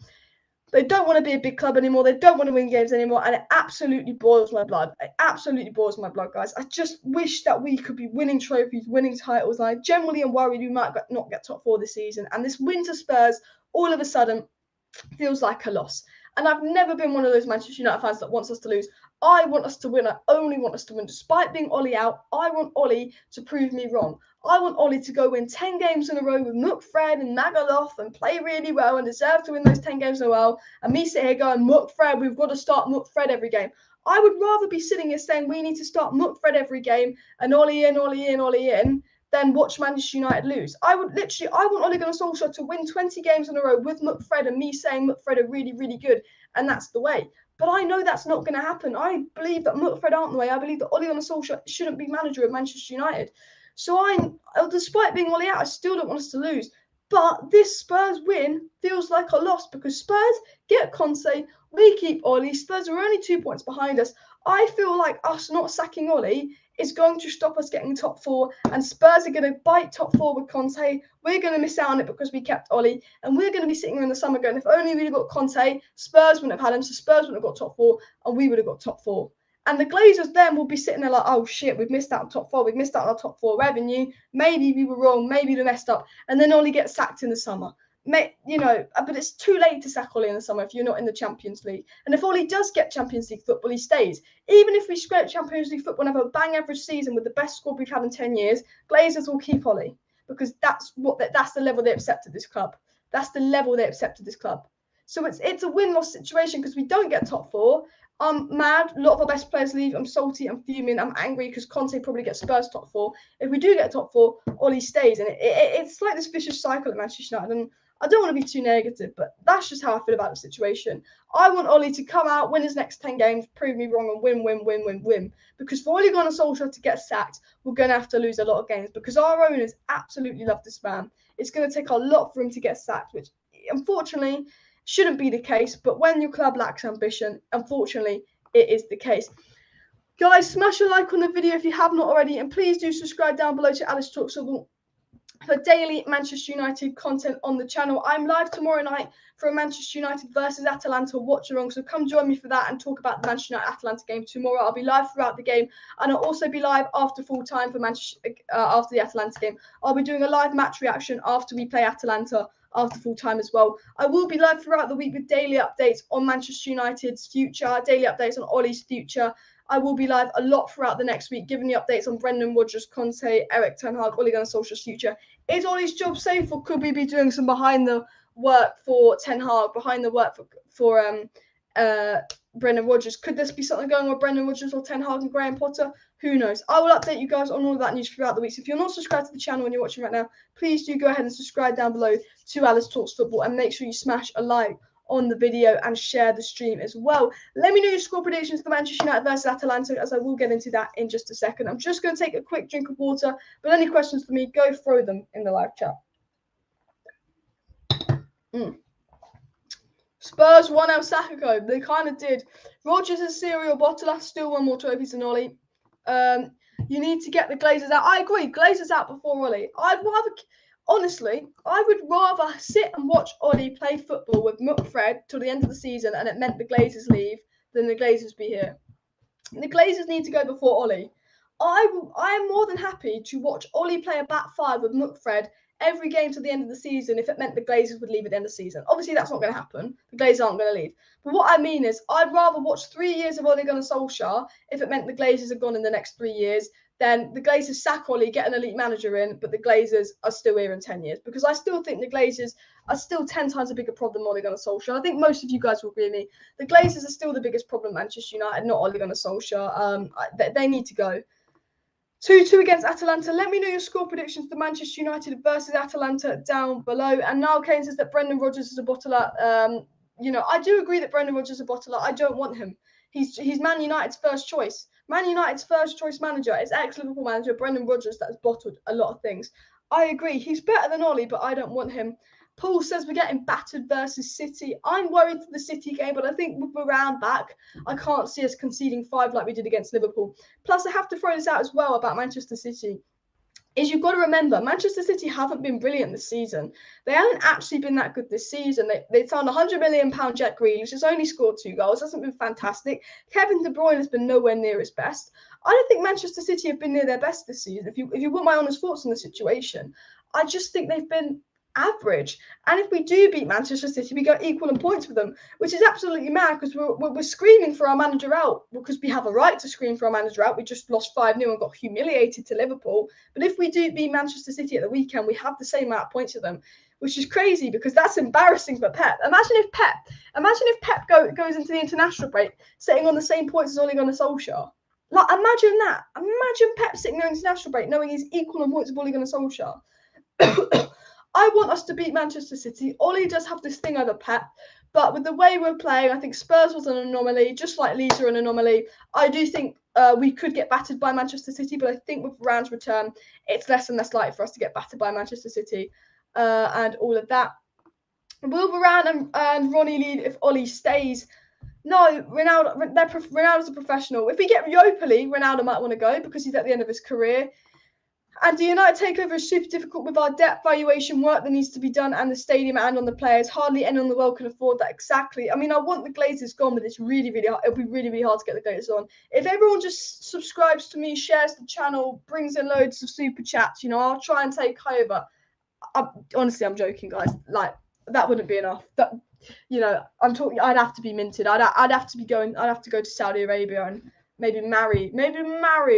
They don't want to be a big club anymore. They don't want to win games anymore. And it absolutely boils my blood. It absolutely boils my blood, guys. I just wish that we could be winning trophies, winning titles. And I generally am worried we might not get top four this season. And this win to Spurs, all of a sudden, feels like a loss. And I've never been one of those Manchester United fans that wants us to lose. I want us to win. I only want us to win. Despite being Ollie out, I want Ollie to prove me wrong. I want Ollie to go win 10 games in a row with Mook, Fred and Managerial and play really well and deserve to win those 10 games in a row. And me sit here going, Mook, Fred, we've got to start Mook, Fred every game. I would rather be sitting here saying we need to start Mook, Fred every game and Ollie in, Ollie in, Ollie in, than watch Manchester United lose. I want Ole Gunnar Solskjaer to win 20 games in a row with Mook, Fred and me saying Mook, Fred are really, really good. And that's the way. But I know that's not going to happen. I believe that Mook, Fred aren't the way. I believe that Ole Gunnar Solskjaer shouldn't be manager of Manchester United. So despite being Ollie out, I still don't want us to lose. But this Spurs win feels like a loss because Spurs get Conte, we keep Ollie. Spurs are only 2 points behind us. I feel like us not sacking Ollie is going to stop us getting top four, and Spurs are going to bite top four with Conte. We're going to miss out on it because we kept Ollie, and we're going to be sitting here in the summer going, if only we'd have got Conte, Spurs wouldn't have had him, so Spurs wouldn't have got top four, and we would have got top four. And the Glazers then will be sitting there like, oh shit, we've missed out on top four, we've missed out on our top four revenue, maybe we were wrong, maybe we messed up, and then Ollie gets sacked in the summer. But it's too late to sack Ollie in the summer if you're not in the Champions League. And if Ollie does get Champions League football, he stays. Even if we scrape Champions League football and have a bang average season with the best squad we've had in 10 years, Glazers will keep Ollie because that's the level they accepted this club. That's the level they accepted this club. So it's a win-loss situation because we don't get top four. I'm mad. A lot of our best players leave. I'm salty. I'm fuming. I'm angry because Conte probably gets Spurs top four. If we do get top four, Ollie stays. And it's like this vicious cycle at Manchester United. And I don't want to be too negative, but that's just how I feel about the situation. I want Ollie to come out, win his next 10 games, prove me wrong, and win. Because for Ole Gunnar Solskjaer to get sacked, we're going to have to lose a lot of games because our owners absolutely love this man. It's going to take a lot for him to get sacked, which unfortunately shouldn't be the case. But when your club lacks ambition, unfortunately, it is the case. Guys, smash a like on the video if you have not already, and please do subscribe down below to Alice Talks Football. for daily Manchester United content on the channel. I'm live tomorrow night for a Manchester United versus Atalanta watch-along, so come join me for that and talk about the Manchester United-Atalanta game tomorrow. I'll be live throughout the game, and I'll also be live after full-time for after the Atalanta game. I'll be doing a live match reaction after we play Atalanta after full-time as well. I will be live throughout the week with daily updates on Manchester United's future, daily updates on Ole's future. I will be live a lot throughout the next week, giving you updates on Brendan Rodgers, Conte, Erik ten Hag, Ole Gunnar Solskjaer's future. Is Ole's job safe, or could we be doing some behind the work for Ten Hag, behind the work for Brendan Rodgers? Could this be something going on with Brendan Rodgers or Ten Hag and Graham Potter? Who knows? I will update you guys on all of that news throughout the week. So if you're not subscribed to the channel and you're watching right now, please do go ahead and subscribe down below to Alice Talks Football, and make sure you smash a like on the video and share the stream as well. Let me know your score predictions for Manchester United versus Atalanta, as I will get into that in just a second. I'm just going to take a quick drink of water, but any questions for me, go throw them in the live chat. Spurs 1-0 SACKED. They kind of did. Rodgers is serial bottler, still won more trophies than Ole. You need to get the Glazers out. I agree, Glazers out before Ole. Honestly, I would rather sit and watch Ole play football with MUFC till the end of the season and it meant the Glazers leave than the Glazers be here. The Glazers need to go before Ole. I am more than happy to watch Ole play a back five with MUFC every game till the end of the season if it meant the Glazers would leave at the end of the season. Obviously, that's not going to happen. The Glazers aren't going to leave. But what I mean is, I'd rather watch 3 years of Ole Gunnar Solskjaer if it meant the Glazers are gone in the next 3 years. Then the Glazers sack Ole, get an elite manager in, but the Glazers are still here in 10 years. Because I still think the Glazers are still 10 times a bigger problem than Ole Gunnar Solskjaer. I think most of you guys will agree with me. The Glazers are still the biggest problem at Manchester United, not Ole Gunnar Solskjaer. They need to go. 2-2 against Atalanta. Let me know your score predictions for Manchester United versus Atalanta down below. And Niall Kane says that Brendan Rodgers is a bottler. I do agree that Brendan Rodgers is a bottler. I don't want him. He's Man United's first choice. Man United's first choice manager is ex-Liverpool manager Brendan Rodgers that has bottled a lot of things. I agree. He's better than Ole, but I don't want him. Paul says we're getting battered versus City. I'm worried for the City game, but I think with Varane back, I can't see us conceding 5 like we did against Liverpool. Plus, I have to throw this out as well about Manchester City. You've got to remember, Manchester City haven't been brilliant this season. They haven't actually been that good this season. They signed £100 million Jack Grealish, has only scored 2 goals. Hasn't been fantastic. Kevin De Bruyne has been nowhere near his best. I don't think Manchester City have been near their best this season. If you want my honest thoughts on the situation, I just think they've been average. And if we do beat Manchester City, we go equal in points with them, which is absolutely mad because we're screaming for our manager out because we have a right to scream for our manager out. We just lost 5-0 and got humiliated to Liverpool. But if we do beat Manchester City at the weekend, we have the same amount of points as them, which is crazy because that's embarrassing for Pep. Imagine if Pep goes into the international break sitting on the same points as Ole Gunnar Solskjaer. Like, imagine that. Imagine Pep sitting on the international break knowing he's equal in points with Ole Gunnar Solskjaer. I want us to beat Manchester City. Ole does have this thing over Pep, but with the way we're playing, I think Spurs was an anomaly, just like Leeds are an anomaly. I do think we could get battered by Manchester City, but I think with Varane's return, it's less and less likely for us to get battered by Manchester City and all of that. Will Varane and Ronnie lead if Ole stays? No, Ronaldo's a professional. If we get Europa League, Ronaldo might want to go because he's at the end of his career. And the United takeover is super difficult with our debt valuation work that needs to be done and the stadium and on the players. Hardly anyone in the world can afford that. Exactly. I mean, I want the Glazers gone, but it's really, really hard. It'll be really, really hard to get the Glazers on. If everyone just subscribes to me, shares the channel, brings in loads of super chats, I'll try and take over. Honestly, I'm joking, guys. Like, that wouldn't be enough. That, I'm talking. I'd have to be minted. I'd have to go to Saudi Arabia and maybe marry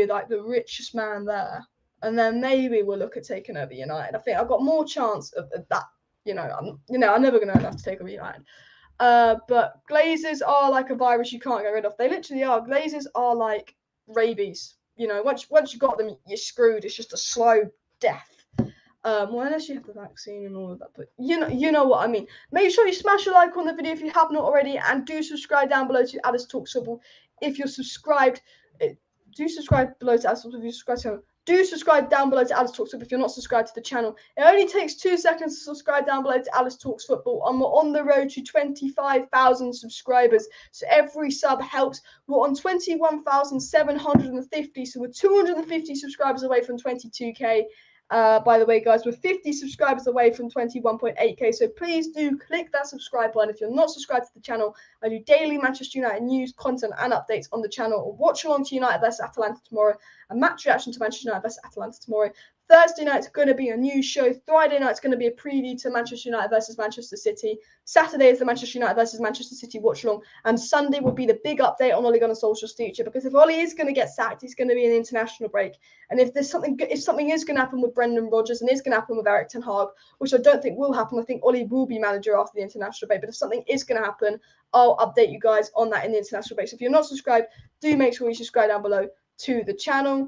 like the richest man there. And then maybe we'll look at taking over United. I think I've got more chance of that. I'm never going to have to take over United. But Glazers are like a virus you can't get rid of. They literally are. Glazers are like rabies. Once you got them, you're screwed. It's just a slow death. Unless you have the vaccine and all of that. But you know what I mean. Make sure you smash a like on the video if you have not already, and do subscribe down below to Alice Talks Football if you're subscribed. Do subscribe below to Alice Talks Football if you're subscribed to the channel. Do subscribe down below to Alice Talks Football if you're not subscribed to the channel. It only takes 2 seconds to subscribe down below to Alice Talks Football, and we're on the road to 25,000 subscribers. So every sub helps. We're on 21,750, so we're 250 subscribers away from 22k. By the way, guys, we're 50 subscribers away from 21.8k, so please do click that subscribe button. If you're not subscribed to the channel, I do daily Manchester United news, content, and updates on the channel. Or watch along to United vs Atalanta tomorrow, a match reaction to Manchester United vs Atalanta tomorrow. Thursday night's going to be a news show. Friday night's going to be a preview to Manchester United versus Manchester City. Saturday is the Manchester United versus Manchester City watch along, and Sunday will be the big update on Ole Gunnar Solskjaer's future. Because if Ole is going to get sacked, he's going to be an international break. And if something is going to happen with Brendan Rodgers and is going to happen with Erik ten Hag, which I don't think will happen, I think Ole will be manager after the international break. But if something is going to happen, I'll update you guys on that in the international break. So if you're not subscribed, do make sure you subscribe down below to the channel.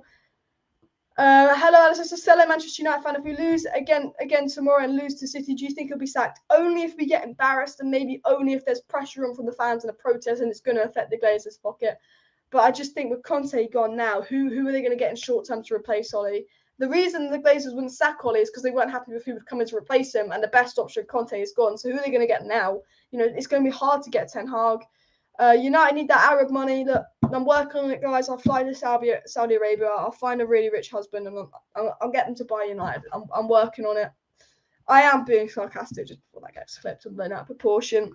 Hello, Alice. It's a fellow Manchester United fan. If we lose again tomorrow and lose to City, do you think he'll be sacked? Only if we get embarrassed, and maybe only if there's pressure on from the fans and a protest, and it's going to affect the Glazers' pocket. But I just think with Conte gone now, who are they going to get in short term to replace Ole? The reason the Glazers wouldn't sack Ole is because they weren't happy with who would come in to replace him, and the best option, Conte, is gone. So who are they going to get now? You know, it's going to be hard to get Ten Hag. United need that Arab money. Look, I'm working on it, guys. I'll fly to Saudi Arabia. I'll find a really rich husband, and I'll get them to buy United. I'm working on it. I am being sarcastic just before that gets flipped and blown out of proportion.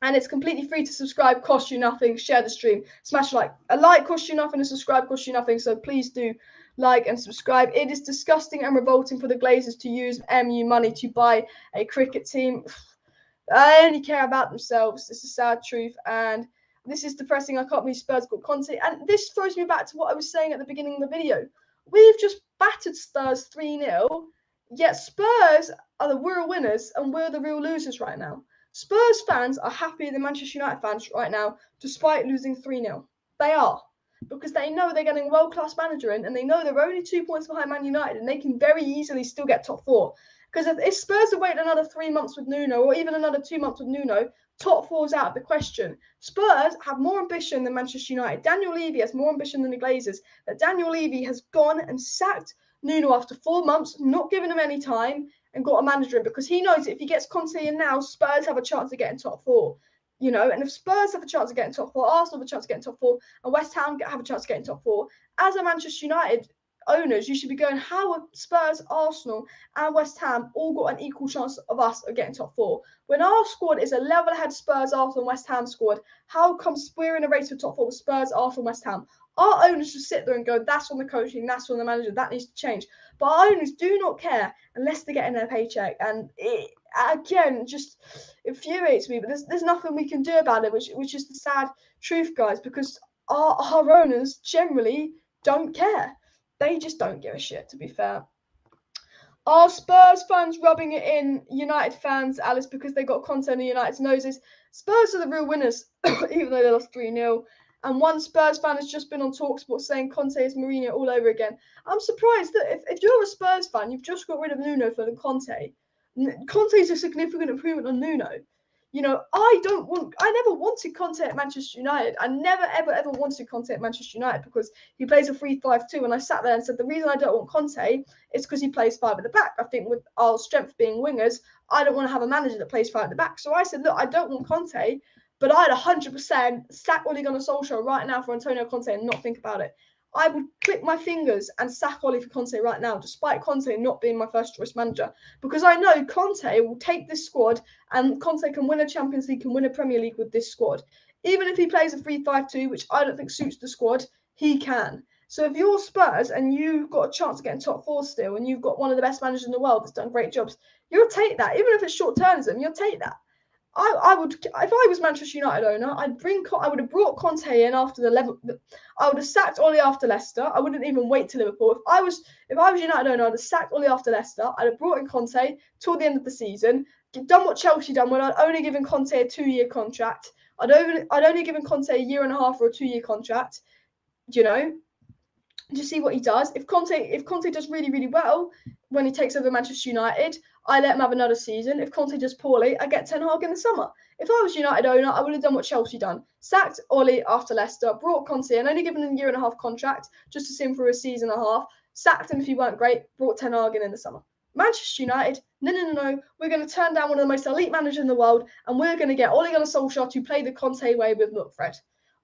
And it's completely free to subscribe, cost you nothing. Share the stream, smash a like costs you nothing, and subscribe costs you nothing. So please do like and subscribe. It is disgusting and revolting for the Glazers to use MU money to buy a cricket team. I only care about themselves. It's a sad truth, and this is depressing. I can't believe Spurs got Conte, and this throws me back to what I was saying at the beginning of the video. We've just battered Spurs 3-0, yet Spurs are the real winners, and we're the real losers right now. Spurs fans are happier than Manchester United fans right now, despite losing 3-0. They are, because they know they're getting a world-class manager in, and they know they're only 2 points behind Man United, and they can very easily still get top 4. Because if Spurs are waiting another 3 months with Nuno, or even another 2 months with Nuno, top 4 is out of the question. Spurs have more ambition than Manchester United. Daniel Levy has more ambition than the Glazers. But Daniel Levy has gone and sacked Nuno after 4 months, not giving him any time, and got a manager in, because he knows if he gets Conte in now, Spurs have a chance of getting top 4. You know, and if Spurs have a chance of getting top 4, Arsenal have a chance of getting top 4, and West Ham have a chance of getting top 4, as a Manchester United owners, you should be going, how have Spurs, Arsenal, and West Ham all got an equal chance of us of getting top 4? When our squad is a level ahead Spurs, Arsenal, and West Ham squad, how comes we're in a race for top 4 with Spurs, Arsenal, and West Ham? Our owners just sit there and go, that's on the coaching, that's on the manager, that needs to change. But our owners do not care unless they're getting their paycheck. And it, again, just infuriates me. But there's nothing we can do about it, which is the sad truth, guys, because our owners generally don't care. They just don't give a shit, to be fair. Are Spurs fans rubbing it in United fans, Alice, because they got Conte on United's noses? Spurs are the real winners, even though they lost 3-0. And one Spurs fan has just been on TalkSport saying Conte is Mourinho all over again. I'm surprised that if you're a Spurs fan, you've just got rid of Nuno for Conte. Conte is a significant improvement on Nuno. You know, I never wanted Conte at Manchester United. I never, ever wanted Conte at Manchester United because he plays a 3-5-2. And I sat there and said, the reason I don't want Conte is because he plays 5 at the back. I think with our strength being wingers, I don't want to have a manager that plays 5 at the back. So I said, look, I don't want Conte, but I'd 100% sack Ole Gunnar Solskjaer right now for Antonio Conte and not think about it. I would click my fingers and sack Ole for Conte right now, despite Conte not being my first choice manager, because I know Conte will take this squad and Conte can win a Champions League, can win a Premier League with this squad. Even if he plays a 3-5-2, which I don't think suits the squad, he can. So if you're Spurs and you've got a chance to get in top 4 still, and you've got one of the best managers in the world that's done great jobs, you'll take that. Even if it's short-termism, you'll take that. I would, if I was Manchester United owner, I would have brought Conte in after the level. I would have sacked Ole after Leicester. I wouldn't even wait to Liverpool. If I was United owner, I'd have sacked Ole after Leicester. I'd have brought in Conte till the end of the season. Done what Chelsea done when I'd only given Conte a 2-year contract. I'd only given Conte a 1.5 or a 2-year contract. You know, just see what he does. If Conte does really, really well when he takes over Manchester United, I let him have another season. If Conte does poorly, I get Ten Hag in the summer. If I was United owner, I would have done what Chelsea done. Sacked Ole after Leicester, brought Conte in, only given him a 1.5 contract just to see him for a season and a half. Sacked him if he weren't great, brought Ten Hag in the summer. Manchester United, no. We're going to turn down one of the most elite managers in the world, and we're going to get Ole Gunnar Solskjaer to play the Conte way with Fred.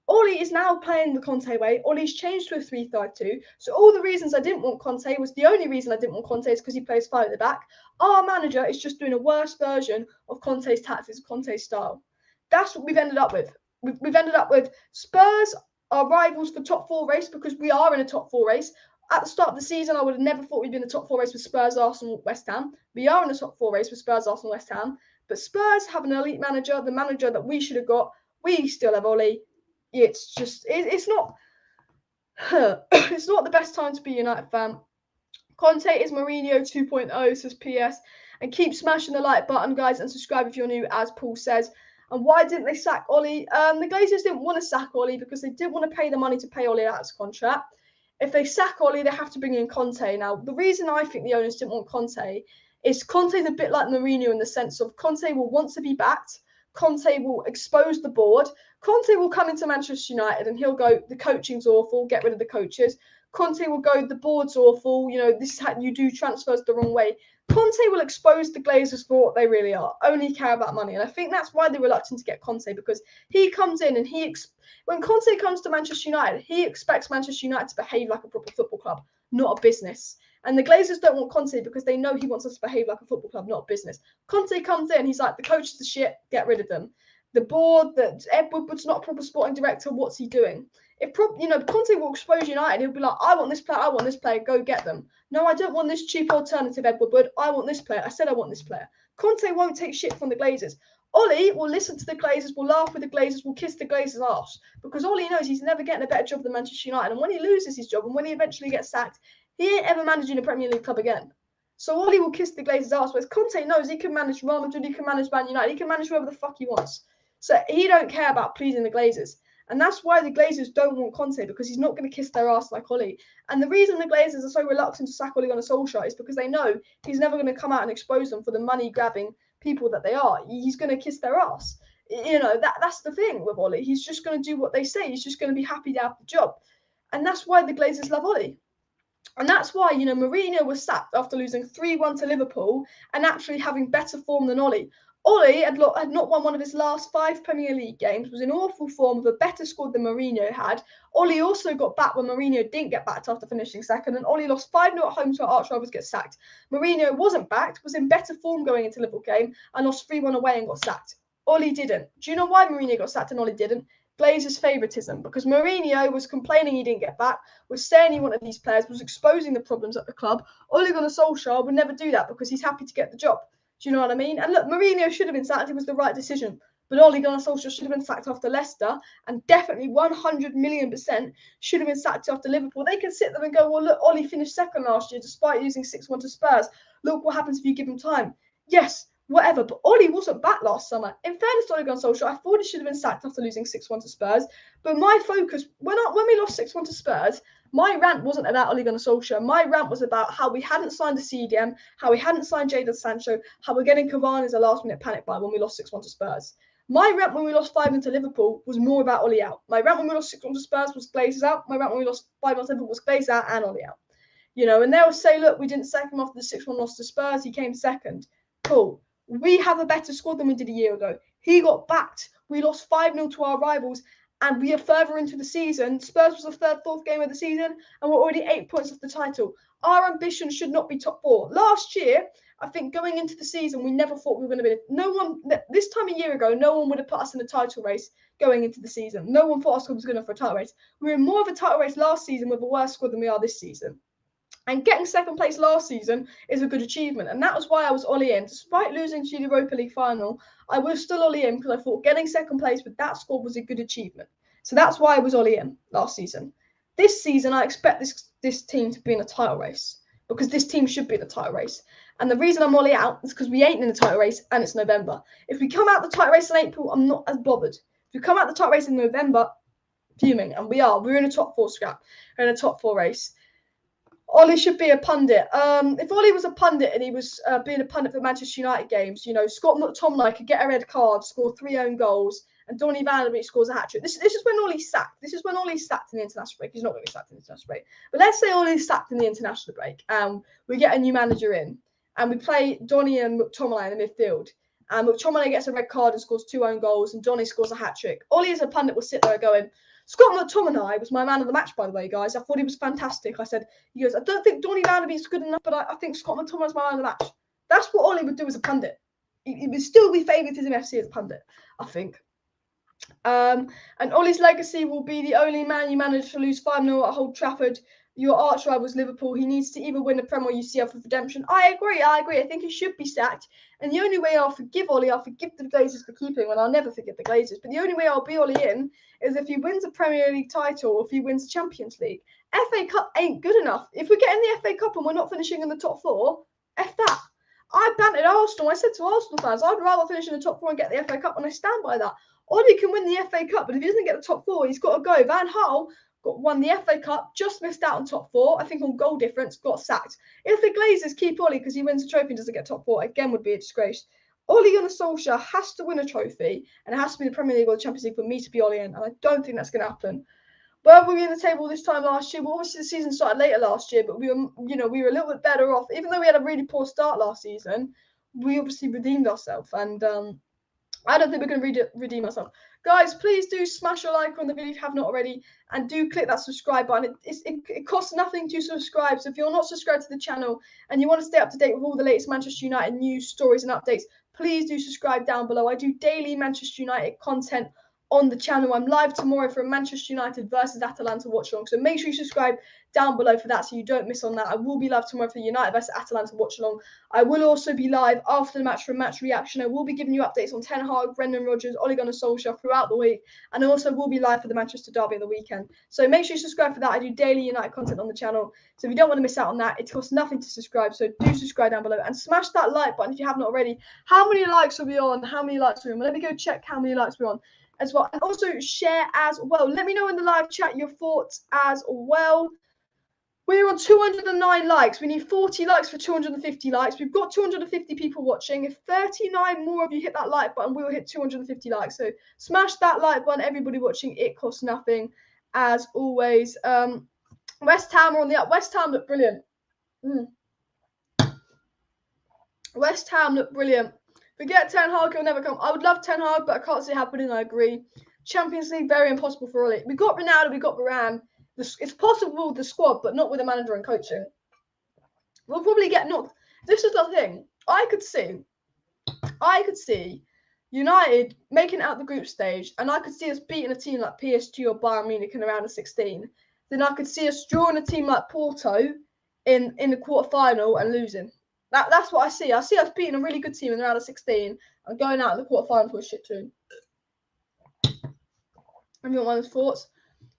Ole is now playing the Conte way. Ole's changed to a 3-5-2. So all the reasons I didn't want Conte was the only reason I didn't want Conte is because he plays 5 at the back. Our manager is just doing a worse version of Conte's tactics, Conte's style. That's what we've ended up with. We've ended up with Spurs are rivals for top 4 race because we are in a top 4 race. At the start of the season, I would have never thought we'd be in the top 4 race with Spurs, Arsenal, West Ham. We are in the top 4 race with Spurs, Arsenal, West Ham. But Spurs have an elite manager, the manager that we should have got. We still have Ole. It's just, it's not, it's not the best time to be a United fan. Conte is Mourinho 2.0, says PS. And keep smashing the like button, guys, and subscribe if you're new, as Paul says. And why didn't they sack Ole? The Glazers didn't want to sack Ole because they didn't want to pay the money to pay Ole out his contract. If they sack Ole, they have to bring in Conte. Now, the reason I think the owners didn't want Conte is Conte's a bit like Mourinho in the sense of Conte will want to be backed. Conte will expose the board. Conte will come into Manchester United and he'll go, the coaching's awful, get rid of the coaches. Conte will go, the board's awful, this is how you do transfers the wrong way. Conte will expose the Glazers for what they really are, only care about money. And I think that's why they're reluctant to get Conte, because he comes in and when Conte comes to Manchester United, he expects Manchester United to behave like a proper football club, not a business. And the Glazers don't want Conte because they know he wants us to behave like a football club, not a business. Conte comes in, he's like, the coach is the shit, get rid of them. The board, that Ed Woodward's not a proper sporting director, what's he doing? Conte will expose United, he'll be like, I want this player, go get them. No, I don't want this cheap alternative, Ed Woodward. I want this player. I said I want this player. Conte won't take shit from the Glazers. Ole will listen to the Glazers, will laugh with the Glazers, will kiss the Glazers' arse. Because Ole knows he's never getting a better job than Manchester United. And when he loses his job and when he eventually gets sacked, he ain't ever managing a Premier League club again. So Ole will kiss the Glazers' arse. Whereas Conte knows he can manage Real Madrid, he can manage Man United, he can manage whoever the fuck he wants. So he don't care about pleasing the Glazers. And that's why the Glazers don't want Conte, because he's not going to kiss their ass like Ole. And the reason the Glazers are so reluctant to sack Ole Gunnar Solskjaer is because they know he's never going to come out and expose them for the money-grabbing people that they are. He's going to kiss their ass. That's the thing with Ole. He's just going to do what they say. He's just going to be happy to have the job. And that's why the Glazers love Ole. And that's why, Mourinho was sacked after losing 3-1 to Liverpool and actually having better form than Ole. Ole had not won one of his last 5 Premier League games, was in awful form with a better squad than Mourinho had. Ole also got back when Mourinho didn't get backed after finishing second, and Ole lost 5-0 at home to our arch rivals, get sacked. Mourinho wasn't backed, was in better form going into the Liverpool game, and lost 3-1 away and got sacked. Ole didn't. Do you know why Mourinho got sacked and Ole didn't? Glazers' favouritism, because Mourinho was complaining he didn't get back, was saying he wanted these players, was exposing the problems at the club. Ole Gunnar Solskjaer would never do that because he's happy to get the job. Do you know what I mean? And look, Mourinho should have been sacked. It was the right decision. But Ole Gunnar Solskjaer should have been sacked after Leicester, and definitely 100,000,000% should have been sacked after Liverpool. They can sit there and go, well, look, Ole finished second last year despite losing 6-1 to Spurs. Look what happens if you give him time. Yes, whatever. But Ole wasn't back last summer. In fairness to Ole Gunnar Solskjaer, I thought he should have been sacked after losing 6-1 to Spurs. But my focus, when we lost 6-1 to Spurs, my rant wasn't about Ole Gunnar Solskjaer. My rant was about how we hadn't signed the CDM, how we hadn't signed Jadon Sancho, how we're getting Cavani as a last-minute panic buy when we lost 6-1 to Spurs. My rant when we lost 5-0 to Liverpool was more about Ole out. My rant when we lost 6-1 to Spurs was Glazers out. My rant when we lost 5-0 to Liverpool was Glazers out and Ole out. And they'll say, look, we didn't sack him after the 6-1 loss to Spurs. He came second. Cool. We have a better squad than we did a year ago. He got backed. We lost 5-0 to our rivals. And we are further into the season. Spurs was the third, fourth game of the season, and we're already 8 points off the title. Our ambition should not be top 4. Last year, I think going into the season, we never thought we were going to be. This time a year ago, no one would have put us in a title race going into the season. No one thought our squad was good enough for a title race. We were in more of a title race last season with a worse squad than we are this season. And getting second place last season is a good achievement. And that was why I was Ole in. Despite losing to the Europa League final, I was still Ole in because I thought getting second place with that squad was a good achievement. So that's why I was Ole in last season. This season, I expect this team to be in a title race because this team should be in a title race. And the reason I'm Ole out is because we ain't in the title race and it's November. If we come out the title race in April, I'm not as bothered. If we come out the title race in November, fuming. And we're in a top 4 scrap. We're in a top 4 race. Ole should be a pundit. If Ole was a pundit and he was being a pundit for Manchester United games, Scott McTominay could get a red card, score 3 own goals, and Donny scores a hat-trick. This is when Ole's sacked. This is when Ole's sacked in the international break. He's not going to be sacked in the international break. But let's say Ole's sacked in the international break and we get a new manager in and we play Donny and McTominay in the midfield and McTominay gets a red card and scores 2 own goals, and Donny scores a hat-trick. Ollie as a pundit will sit there going, Scott McTominay was my man of the match, by the way, guys. I thought he was fantastic. I said, he goes, I don't think Donny van de Beek's good enough, but I think Scott McTominay's my man of the match. That's what Ollie would do as a pundit. He would still be favouritism FC as a pundit, I think. And Ollie's legacy will be the only Man U managed to lose 5-0 at Old Trafford. Your arch rivals Liverpool. He needs to either win the Premier or UCL for redemption. I agree. I think he should be sacked. And the only way I'll forgive Ollie, I'll forgive the Glazers for keeping him, and I'll never forget the Glazers. But the only way I'll be Ollie in is if he wins a Premier League title or if he wins the Champions League. FA Cup ain't good enough. If we're getting the FA Cup and we're not finishing in the top 4, F that. I bantered Arsenal. I said to Arsenal fans, I'd rather finish in the top 4 and get the FA Cup, and I stand by that. Ollie can win the FA Cup, but if he doesn't get the top 4, he's got to go. Van Gaal won the FA Cup, just missed out on top 4. I think on goal difference, got sacked. If the Glazers keep Ollie because he wins a trophy and doesn't get top 4, again would be a disgrace. Ole Gunnar Solskjaer has to win a trophy, and it has to be the Premier League or the Champions League for me to be Ollie in, and I don't think that's going to happen. Where were we in the table this time last year? Well, obviously the season started later last year, but we were a little bit better off. Even though we had a really poor start last season, we obviously redeemed ourselves, and I don't think we're going to redeem ourselves. Guys, please do smash a like on the video if you have not already, and do click that subscribe button. It costs nothing to subscribe, so if you're not subscribed to the channel and you want to stay up to date with all the latest Manchester United news, stories and updates, please do subscribe down below. I do daily Manchester United content on the channel. I'm live tomorrow for a Manchester United versus Atalanta watch along, so make sure you subscribe down below for that so you don't miss on that. I will be live tomorrow for the United versus Atalanta watch along. I will also be live after the match for a match reaction. I will be giving you updates on Ten Hag, Brendan Rodgers, Ole Gunnar Solskjaer throughout the week, and I also will be live for the Manchester derby on the weekend. So make sure you subscribe for that. I do daily United content on the channel, so if you don't want to miss out on that, it costs nothing to subscribe, so do subscribe down below and smash that like button if you haven't already. How many likes are we on? How many likes are we on? Let me go check how many likes we're on as well, and also share as well. Let me know in the live chat your thoughts as well. We're on 209 likes. We need 40 likes for 250 likes. We've got 250 people watching. If 39 more of you hit that like button, we will hit 250 likes. So smash that like button, everybody watching. It costs nothing, as always. West Ham are on the up. West Ham look brilliant. West Ham look brilliant. Forget Ten Hag, he'll never come. I would love Ten Hag, but I can't see it happening. I agree. Champions League, very impossible for Ollie. We got Ronaldo, we got Varane. It's possible with the squad, but not with the manager and coaching. We'll probably get not. This is the thing. I could see United making it out the group stage, and I could see us beating a team like PSG or Bayern Munich in the round of 16. Then I could see us drawing a team like Porto in the quarterfinal and losing. That's what I see. I see us beating a really good team in the round of 16 and going out in the quarterfinal for a shit team. Anyone want his thoughts?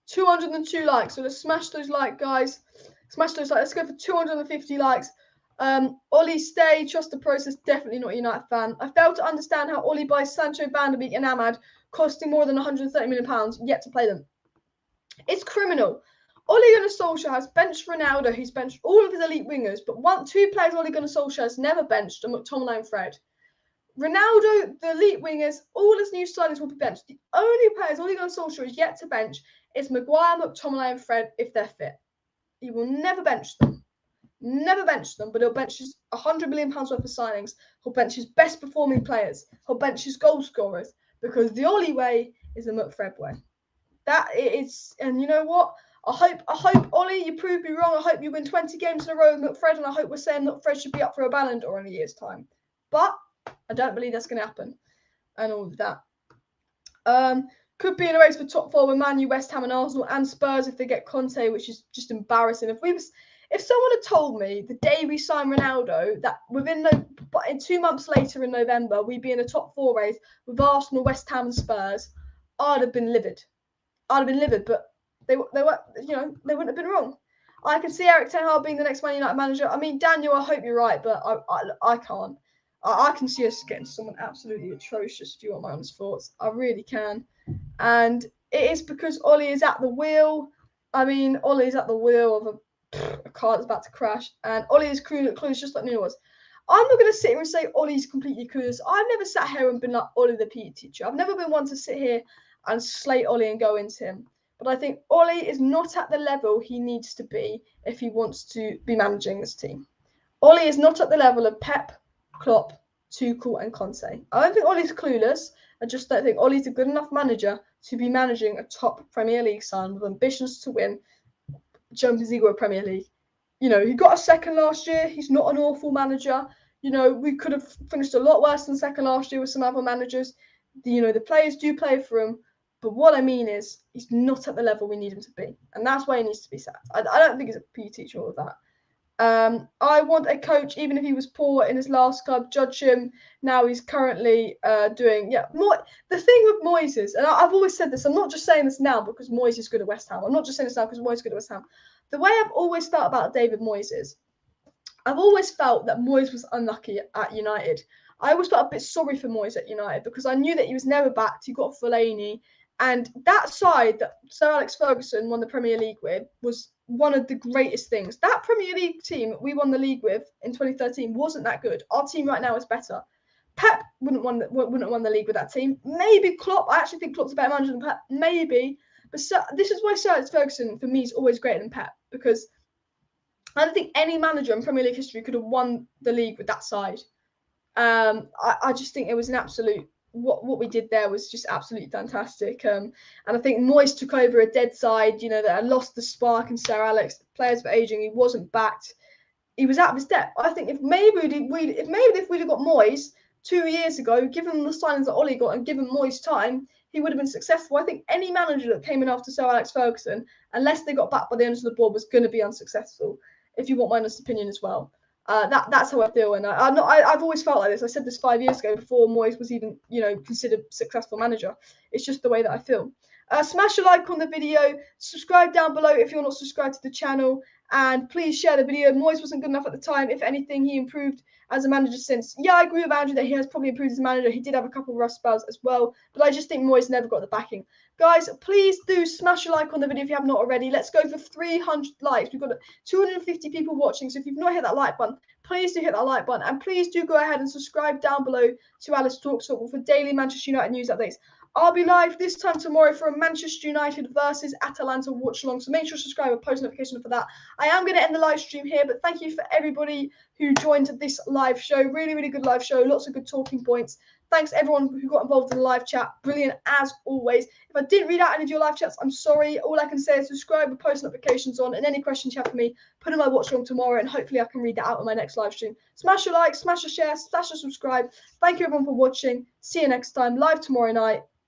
202 likes. So let's smash those likes, guys. Smash those likes. Let's go for 250 likes. Ollie, stay. Trust the process. Definitely not a United fan. I fail to understand how Ollie buys Sancho, Van de Beek and Ahmad, costing more than £130 million, yet to play them. It's criminal. Ole Gunnar Solskjaer has benched Ronaldo. He's benched all of his elite wingers, but two players Ole Gunnar Solskjaer has never benched are McTominay and Fred. Ronaldo, the elite wingers, all his new signings will be benched. The only players Ole Gunnar Solskjaer is yet to bench is Maguire, McTominay and Fred if they're fit. He will never bench them. Never bench them, but he'll bench his £100 million worth of signings. He'll bench his best performing players. He'll bench his goal scorers because the Ollie way is the McFred way. That is, and you know what? I hope, Ollie, you prove me wrong. I hope you win 20 games in a row with McFred, and I hope we're saying McFred should be up for a Ballon d'Or in a year's time. But I don't believe that's going to happen, and all of that. Could be in a race for top 4 with Man U, West Ham, and Arsenal, and Spurs if they get Conte, which is just embarrassing. If someone had told me the day we signed Ronaldo that in 2 months later in November we'd be in a top 4 race with Arsenal, West Ham, and Spurs, I'd have been livid. But they wouldn't have been wrong. I can see Eric Ten Hag being the next Man United manager. I mean, Daniel, I hope you're right, but I can't. I can see us getting someone absolutely atrocious. Do you want my honest thoughts? I really can. And it is because Ollie is at the wheel. I mean, Ollie's at the wheel of a car that's about to crash. And Ollie is clueless just like Nuno was. I'm not going to sit here and say Ollie's completely clueless. I've never sat here and been like Ollie the PE teacher. I've never been one to sit here and slate Ollie and go into him. But I think Ollie is not at the level he needs to be if he wants to be managing this team. Ollie is not at the level of Pep, Klopp, Tuchel and Conte. I don't think Ole's clueless. I just don't think Ole's a good enough manager to be managing a top Premier League side with ambitions to win Champions League or Premier League. You know, he got a second last year. He's not an awful manager. You know, we could have finished a lot worse than second last year with some other managers. The players do play for him. But what I mean is, he's not at the level we need him to be. And that's why he needs to be sacked. I don't think he's a PE teacher, all of that. I want a coach, even if he was poor in his last club, judge him. Now he's currently doing, more. The thing with Moyes is, and I've always said this, I'm not just saying this now because Moyes is good at West Ham. I'm not just saying this now because Moyes is good at West Ham. The way I've always felt about David Moyes is, I've always felt that Moyes was unlucky at United. I always felt a bit sorry for Moyes at United because I knew that he was never backed. He got Fellaini. And that side that Sir Alex Ferguson won the Premier League with was one of the greatest things. That Premier League team we won the league with in 2013 wasn't that good. Our team right now is better. Pep wouldn't have won the league with that team. Maybe Klopp. I actually think Klopp's a better manager than Pep. Maybe. But this is why Sir Alex Ferguson, for me, is always greater than Pep. Because I don't think any manager in Premier League history could have won the league with that side. I just think it was an absolute... What we did there was just absolutely fantastic. And I think Moyes took over a dead side, that had lost the spark in Sir Alex. The players were aging. He wasn't backed. He was out of his depth. I think if we'd have got Moyes 2 years ago, given him the signings that Ole got and given Moyes time, he would have been successful. I think any manager that came in after Sir Alex Ferguson, unless they got backed by the owners of the board, was going to be unsuccessful, if you want my honest opinion as well. That's how I feel, and I've always felt like this. I said this 5 years ago before Moyes was even considered successful manager. It's just the way that I feel. Smash a like on the video, subscribe down below if you're not subscribed to the channel, and please share the video. Moyes wasn't good enough at the time. If anything, he improved as a manager since. Yeah, I agree with Andrew that he has probably improved as a manager. He did have a couple of rough spells as well, but I just think Moyes never got the backing. Guys, please do smash a like on the video if you have not already. Let's go for 300 likes. We've got 250 people watching, so if you've not hit that like button, please do hit that like button, and please do go ahead and subscribe down below to Alice Talks Football for daily Manchester United news updates. I'll be live this time tomorrow for a Manchester United versus Atalanta watch along, so make sure to subscribe and post notification for that. I am going to end the live stream here, but thank you for everybody who joined this live show. Really, really good live show. Lots of good talking points. Thanks everyone who got involved in the live chat. Brilliant as always. If I didn't read out any of your live chats, I'm sorry. All I can say is subscribe and post notifications on, and any questions you have for me, put in my watch along tomorrow, and hopefully I can read that out on my next live stream. Smash a like, smash a share, smash a subscribe. Thank you everyone for watching. See you next time. Live tomorrow night.